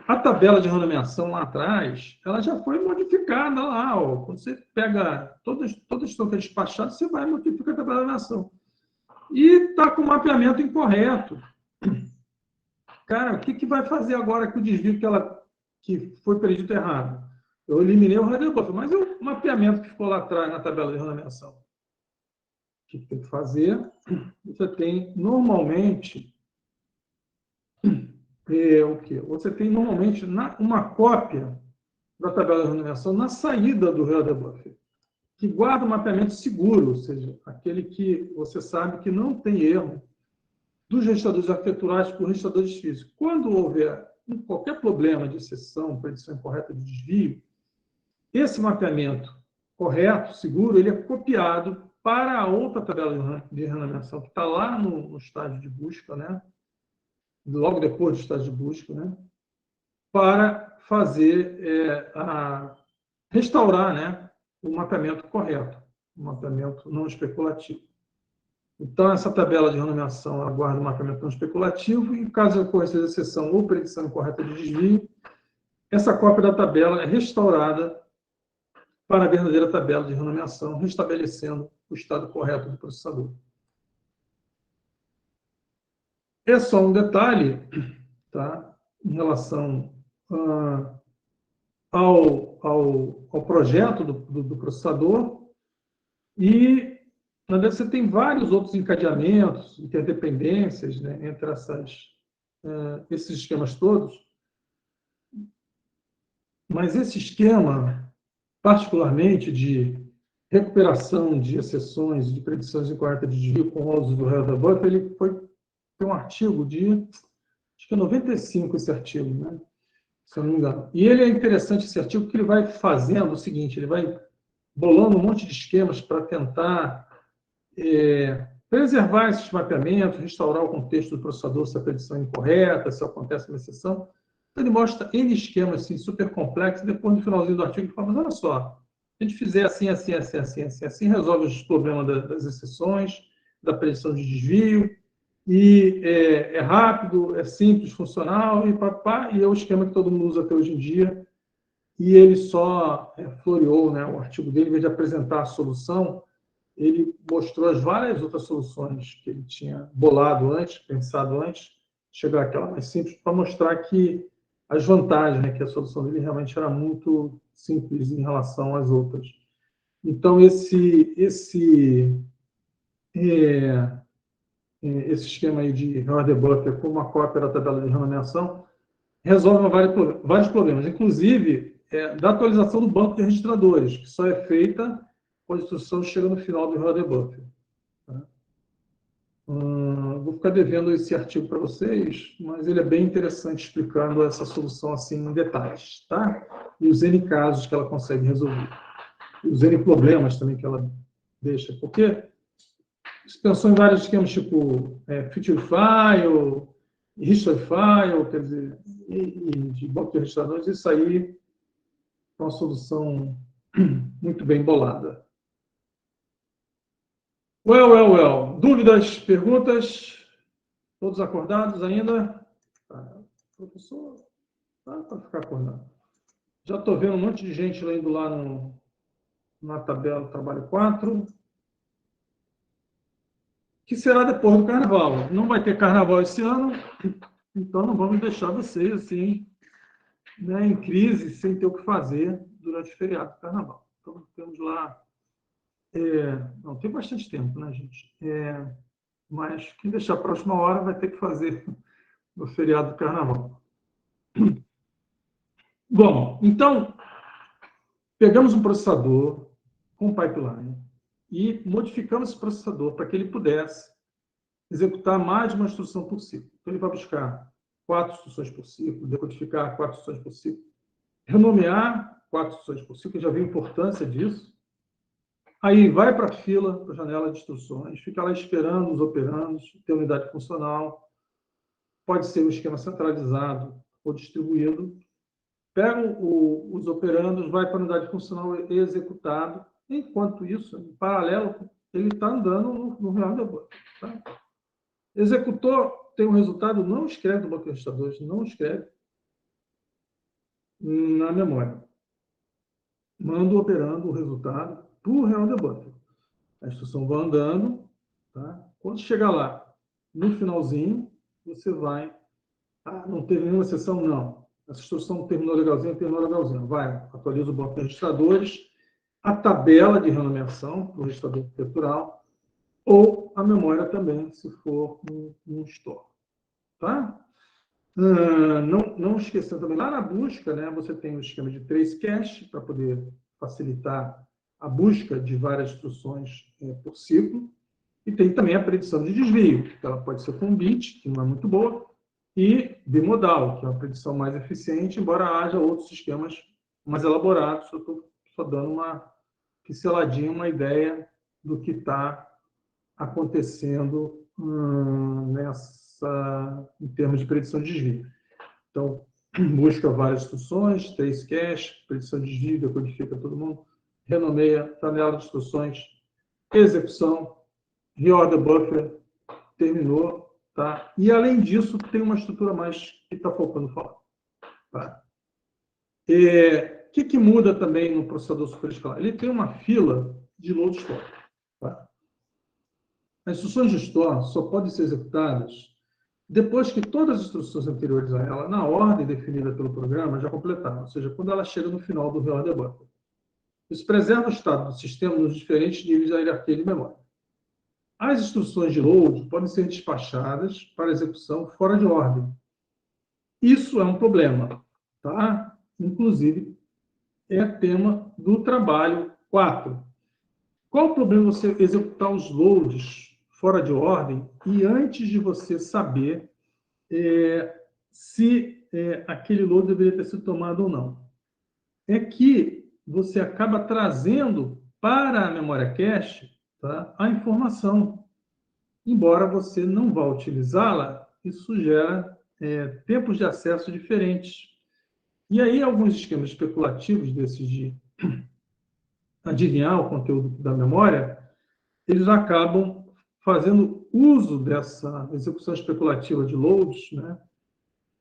a tabela de renomeação lá atrás, ela já foi modificada lá. Ó. Quando você pega toda a instrução que é despachada, você vai modificar a tabela de renomeação. E está com o mapeamento incorreto. Cara, o que vai fazer agora com o desvio que foi predito errado? Eu eliminei o radar buffer, mas o mapeamento que ficou lá atrás na tabela de renomeação. O que tem que fazer? Você tem normalmente o quê? Você tem normalmente uma cópia da tabela de renomeação na saída do radar buffer, que guarda um mapeamento seguro, ou seja, aquele que você sabe que não tem erro dos registradores arquiteturais por registradores físicos. Quando houver qualquer problema de exceção, predição incorreta de desvio, esse mapeamento correto, seguro, ele é copiado para a outra tabela de renomeação, que está lá no estágio de busca, né? Logo depois do estágio de busca, né? Para fazer restaurar, né? O mapeamento correto, o mapeamento não especulativo. Então, essa tabela de renomeação aguarda o mapeamento não especulativo e, caso ocorra de exceção ou predição incorreta de desvio, essa cópia da tabela é restaurada para a verdadeira tabela de renomeação, restabelecendo o estado correto do processador. É só um detalhe, tá, em relação ao projeto do processador, e na verdade, você tem vários outros encadeamentos, interdependências, né, entre esses esquemas todos. Mas esse esquema, particularmente de recuperação de exceções, de predições incorretas de desvio com o uso do radar buffer, ele tem um artigo acho que é 95 esse artigo, né, se eu não me engano. E ele é interessante, esse artigo, porque ele vai fazendo o seguinte, ele vai bolando um monte de esquemas para tentar preservar esses mapeamentos, restaurar o contexto do processador se a predição é incorreta, se acontece uma exceção. Então, ele mostra N esquemas assim, super complexos, e depois, no finalzinho do artigo, ele fala, mas olha só, se a gente fizer assim, resolve os problemas das exceções, da predição de desvio, e é rápido, é simples, funcional, e é o esquema que todo mundo usa até hoje em dia, e ele só floreou, né, o artigo dele, em vez de apresentar a solução, ele mostrou as várias outras soluções que ele tinha bolado antes, pensado antes, chegar àquela mais simples, para mostrar que as vantagens, né, que a solução dele realmente era muito simples em relação às outras. Então, esse esquema aí de Howard Buffer com uma cópia da tabela de renomeação resolve vários problemas, inclusive da atualização do banco de registradores, que só é feita quando a instrução chega no final do Howard Buffer. Tá? Vou ficar devendo esse artigo para vocês, mas ele é bem interessante explicando essa solução assim em detalhes, tá? E os N casos que ela consegue resolver. E os N problemas também que ela deixa, porque você pensou em vários esquemas, tipo feature file, history file, quer dizer, e de banco de registradores, isso aí é uma solução muito bem bolada. Well. Dúvidas, perguntas? Todos acordados ainda? Professor, dá para ficar acordado. Já estou vendo um monte de gente indo lá na tabela do trabalho 4. Que será depois do carnaval. Não vai ter carnaval esse ano, então não vamos deixar vocês assim, né, em crise, sem ter o que fazer durante o feriado do carnaval. Então, temos lá... não, tem bastante tempo, né, gente? Mas quem deixar a próxima hora vai ter que fazer no feriado do carnaval. Bom, então, pegamos um processador com pipeline e modificamos esse processador para que ele pudesse executar mais de uma instrução por ciclo. Então, ele vai buscar 4 instruções por ciclo, decodificar 4 instruções por ciclo, renomear 4 instruções por ciclo, já viu a importância disso. Aí vai para a fila, para a janela de instruções, fica lá esperando os operandos, tem unidade funcional, pode ser um esquema centralizado ou distribuído, pega os operandos, vai para a unidade funcional e executado. Enquanto isso, em paralelo, ele está andando no real da boa. Tá? Executou, tem um resultado, não escreve no banco de registradores, não escreve na memória. Manda o operando o resultado para o real da buffer. A instrução vai andando, tá? Quando chegar lá, no finalzinho, você vai... não teve nenhuma exceção? Não. Essa instrução terminou legalzinho. Vai, atualiza o banco de registradores, a tabela de renomeação do registrador perpetual, ou a memória também, se for um store. Tá? Não esquecendo também, lá na busca, né, você tem o esquema de trace cache, para poder facilitar a busca de várias instruções por ciclo, e tem também a predição de desvio, que ela pode ser com bit, que não é muito boa, e bimodal, que é uma predição mais eficiente, embora haja outros sistemas mais elaborados. Eu estou só dando uma pinceladinha, uma ideia do que está acontecendo em termos de predição de desvio. Então, busca várias instruções, trace cache, predição de desvio, decodifica todo mundo, renomeia, janela de instruções, execução, reorder buffer, terminou. Tá? E, além disso, tem uma estrutura mais que está faltando falar. Tá? O que muda também no processador superescalar? Ele tem uma fila de load store. Tá? As instruções de store só podem ser executadas depois que todas as instruções anteriores a ela, na ordem definida pelo programa, já completaram, ou seja, quando ela chega no final do reorder buffer. Isso preserva o estado do sistema nos diferentes níveis da hierarquia de memória. As instruções de load podem ser despachadas para execução fora de ordem. Isso é um problema, tá? Inclusive, é tema do trabalho 4. Qual o problema de você executar os loads fora de ordem e antes de você saber se aquele load deveria ter sido tomado ou não? É que você acaba trazendo para a memória cache, tá, a informação. Embora você não vá utilizá-la, isso gera tempos de acesso diferentes. E aí, alguns esquemas especulativos desses de adivinhar o conteúdo da memória, eles acabam fazendo uso dessa execução especulativa de loads, né?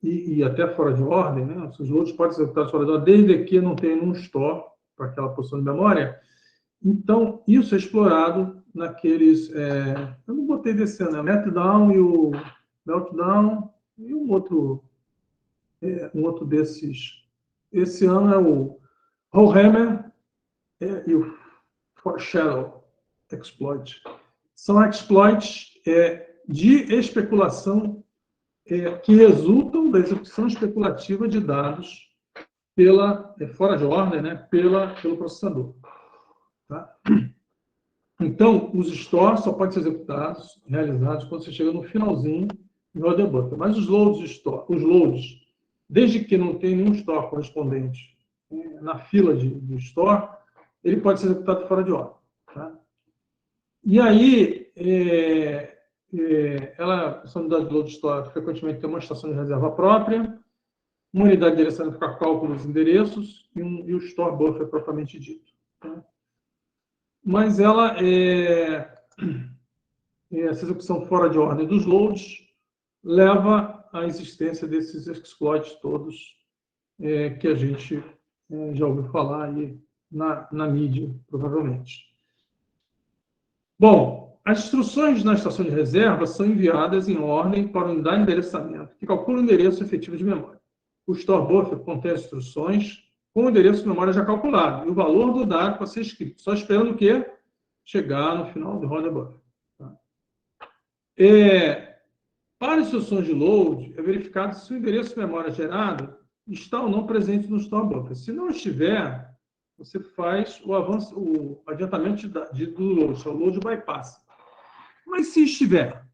E até fora de ordem, né? Os loads podem ser executados fora de ordem, desde que não tenha um store para aquela posição de memória. Então, isso é explorado naqueles... eu não botei desse ano, o Meltdown e o Meltdown e um outro desses. Esse ano é o Warhammer e o Foreshadow Exploit. São exploits de especulação que resultam da execução especulativa de dados fora de ordem, né, pelo processador. Tá? Então, os stores só podem ser realizados quando você chega no finalzinho do order buffer. Mas os loads, desde que não tenha nenhum store correspondente na fila do store, ele pode ser executado fora de ordem. Tá? E aí, essa unidade de load store frequentemente tem uma estação de reserva própria, uma unidade de direcionamento para cálculo dos endereços e o store buffer propriamente dito. Tá? Mas essa execução fora de ordem dos loads leva à existência desses exploits todos que a gente já ouviu falar aí na mídia, provavelmente. Bom, as instruções na estação de reserva são enviadas em ordem para a unidade de endereçamento, que calcula o endereço efetivo de memória. O store buffer contém as instruções com o endereço de memória já calculado e o valor do dado para ser escrito, só esperando o quê? Chegar no final do order buffer. Tá? Para instruções de load, é verificado se o endereço de memória gerado está ou não presente no store buffer. Se não estiver, você faz o adiantamento do load, o load bypass. Mas se estiver,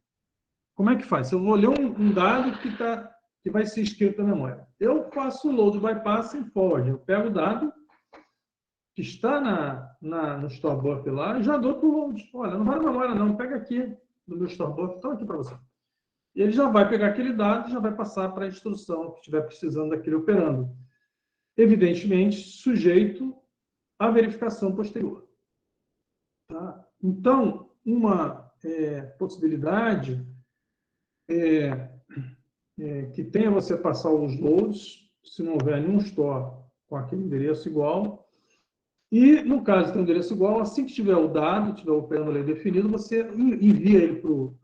como é que faz? Eu vou ler um dado que vai ser escrito na memória. Eu faço o load bypass em forward. Eu pego o dado que está no store buffer lá e já dou para o load. Olha, não vai na memória não, pega aqui no meu store buffer, então aqui para você. E ele já vai pegar aquele dado e já vai passar para a instrução que estiver precisando daquele operando. Evidentemente, sujeito à verificação posterior. Tá? Então, uma possibilidade que tenha você passar os loads, se não houver nenhum store com aquele endereço igual. E, no caso de ter um endereço igual, assim que tiver o dado, tiver o operando ali definido, você envia ele para o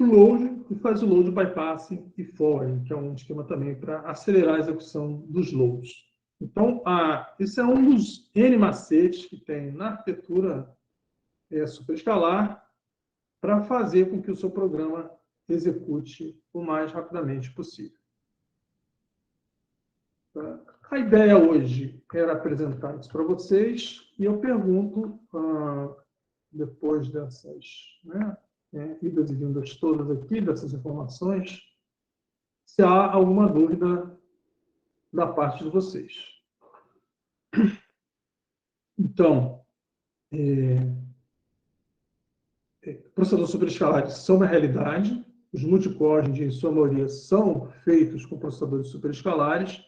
load e faz o load bypassing e forwarding, que é um esquema também para acelerar a execução dos loads. Então, esse é um dos N macetes que tem na arquitetura superescalar para fazer com que o seu programa execute o mais rapidamente possível. A ideia hoje era apresentar isso para vocês e eu pergunto, depois dessas idas e vindas todas aqui, dessas informações, se há alguma dúvida da parte de vocês. Então, processadores superescalares são uma realidade, os multicore, em sua maioria, são feitos com processadores superescalares,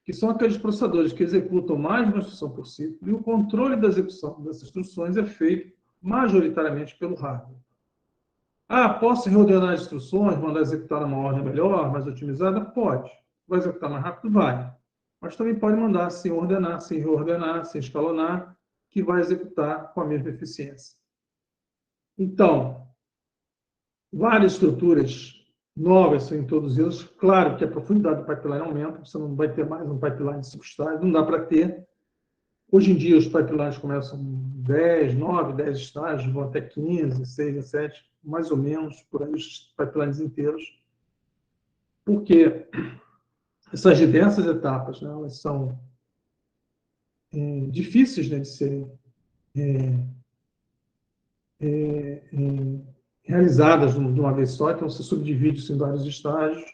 que são aqueles processadores que executam mais de uma instrução por ciclo, e o controle da execução dessas instruções é feito majoritariamente pelo hardware. Posso reordenar as instruções, mandar executar numa ordem melhor, mais otimizada? Pode. Vai executar mais rápido? Vai. Mas também pode mandar sem ordenar, sem reordenar, sem escalonar, que vai executar com a mesma eficiência. Então, várias estruturas novas são introduzidas. Claro que a profundidade do pipeline aumenta, você não vai ter mais um pipeline de 5 estágios, não dá para ter. Hoje em dia, os pipelines começam 10, 9, 10 estágios, vão até 15, 6, 17, mais ou menos, por aí os pipelines inteiros. Porque essas diversas etapas, elas são difíceis de serem realizadas de uma vez só, então você subdivide isso em vários estágios.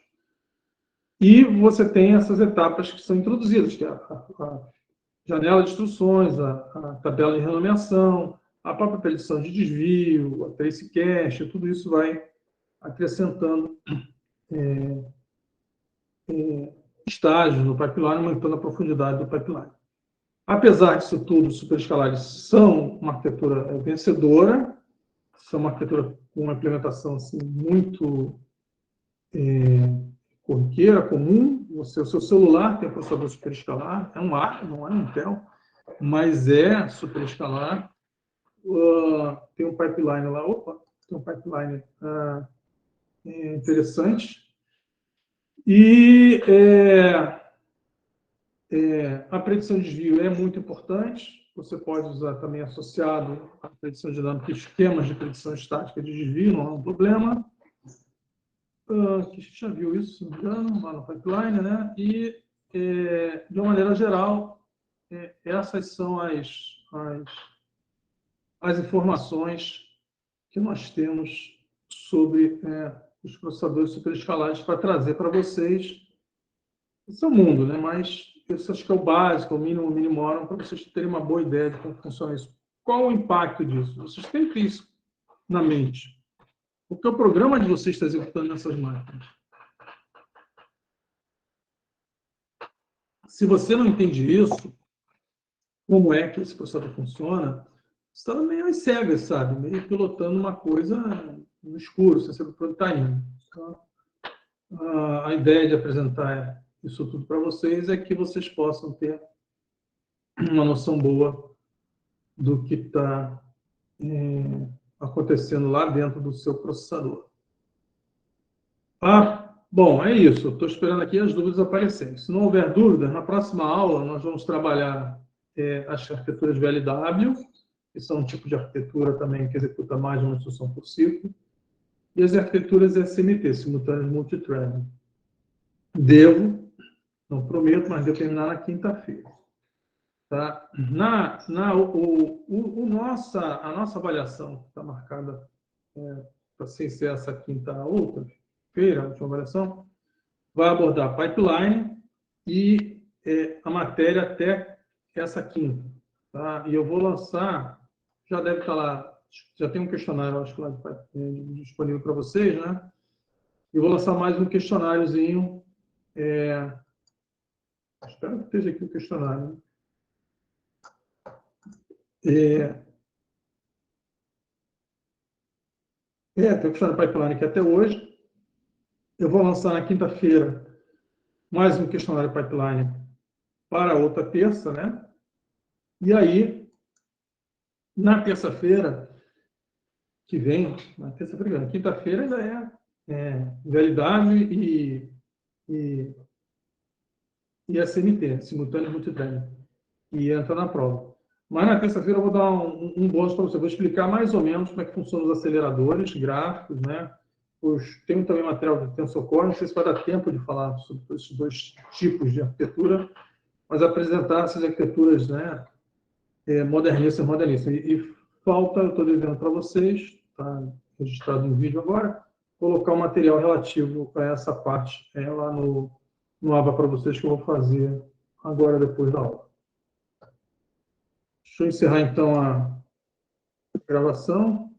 E você tem essas etapas que são introduzidas, que é a janela de instruções, a tabela de renomeação, a própria predição de desvio, a trace cache, tudo isso vai acrescentando estágios no pipeline, aumentando a profundidade do pipeline. Apesar disso tudo, os superescalares são uma arquitetura vencedora, são uma arquitetura com uma implementação assim, muito corriqueira, comum. O seu celular tem um processador superescalar, é um ARM, não é um Intel. mas é superescalar. Tem um pipeline lá, tem um pipeline interessante. E a predição de desvio é muito importante. Você pode usar também associado à predição dinâmica esquemas de predição estática de desvio, não é um problema. A gente já viu isso, se não me engano, lá no pipeline, né? E, de uma maneira geral, essas são as informações que nós temos sobre os processadores superescalares para trazer para vocês. Esse é o mundo, né? Mas isso acho que é o básico, o mínimo, mínimo, para vocês terem uma boa ideia de como funciona isso. Qual o impacto disso? Vocês têm que ter isso na mente. O que o programa de vocês está executando nessas máquinas? Se você não entende isso, como é que esse processador funciona, você está meio às cegas, sabe? Meio pilotando uma coisa no escuro, sem saber para onde está indo. Então, a ideia de apresentar isso tudo para vocês é que vocês possam ter uma noção boa do que está acontecendo lá dentro do seu processador. Bom, é isso. Estou esperando aqui as dúvidas aparecerem. Se não houver dúvida, na próxima aula nós vamos trabalhar as arquiteturas VLW, que são um tipo de arquitetura também que executa mais de uma instrução por ciclo, e as arquiteturas SMT, Simultaneous Multithreading. Não prometo, mas devo terminar na quinta-feira. Tá? A nossa avaliação, que está marcada para ser essa quinta-feira, a última avaliação, vai abordar pipeline e a matéria até essa quinta. Tá? E eu vou lançar, já deve estar lá, já tem um questionário, acho que lá disponível para vocês, né? E vou lançar mais um questionáriozinho. Espero que esteja aqui o questionário. Tem o questionário pipeline aqui até hoje. Eu vou lançar na quinta-feira mais um questionário pipeline para outra terça, né? E aí, na terça-feira que vem, quinta-feira ainda VLW e SMT, Simultaneous Multithreading, e entra na prova. Mas na terça-feira eu vou dar um bônus para você. Eu vou explicar mais ou menos como é que funcionam os aceleradores gráficos, né? Tem também material de TensorCore, não sei se vai dar tempo de falar sobre esses dois tipos de arquitetura, mas apresentar essas arquiteturas, né, modernistas. E falta, eu estou devendo para vocês, está registrado no vídeo agora, colocar o material relativo a essa parte lá no ABA para vocês, que eu vou fazer agora, depois da aula. Deixa eu encerrar, então, a gravação.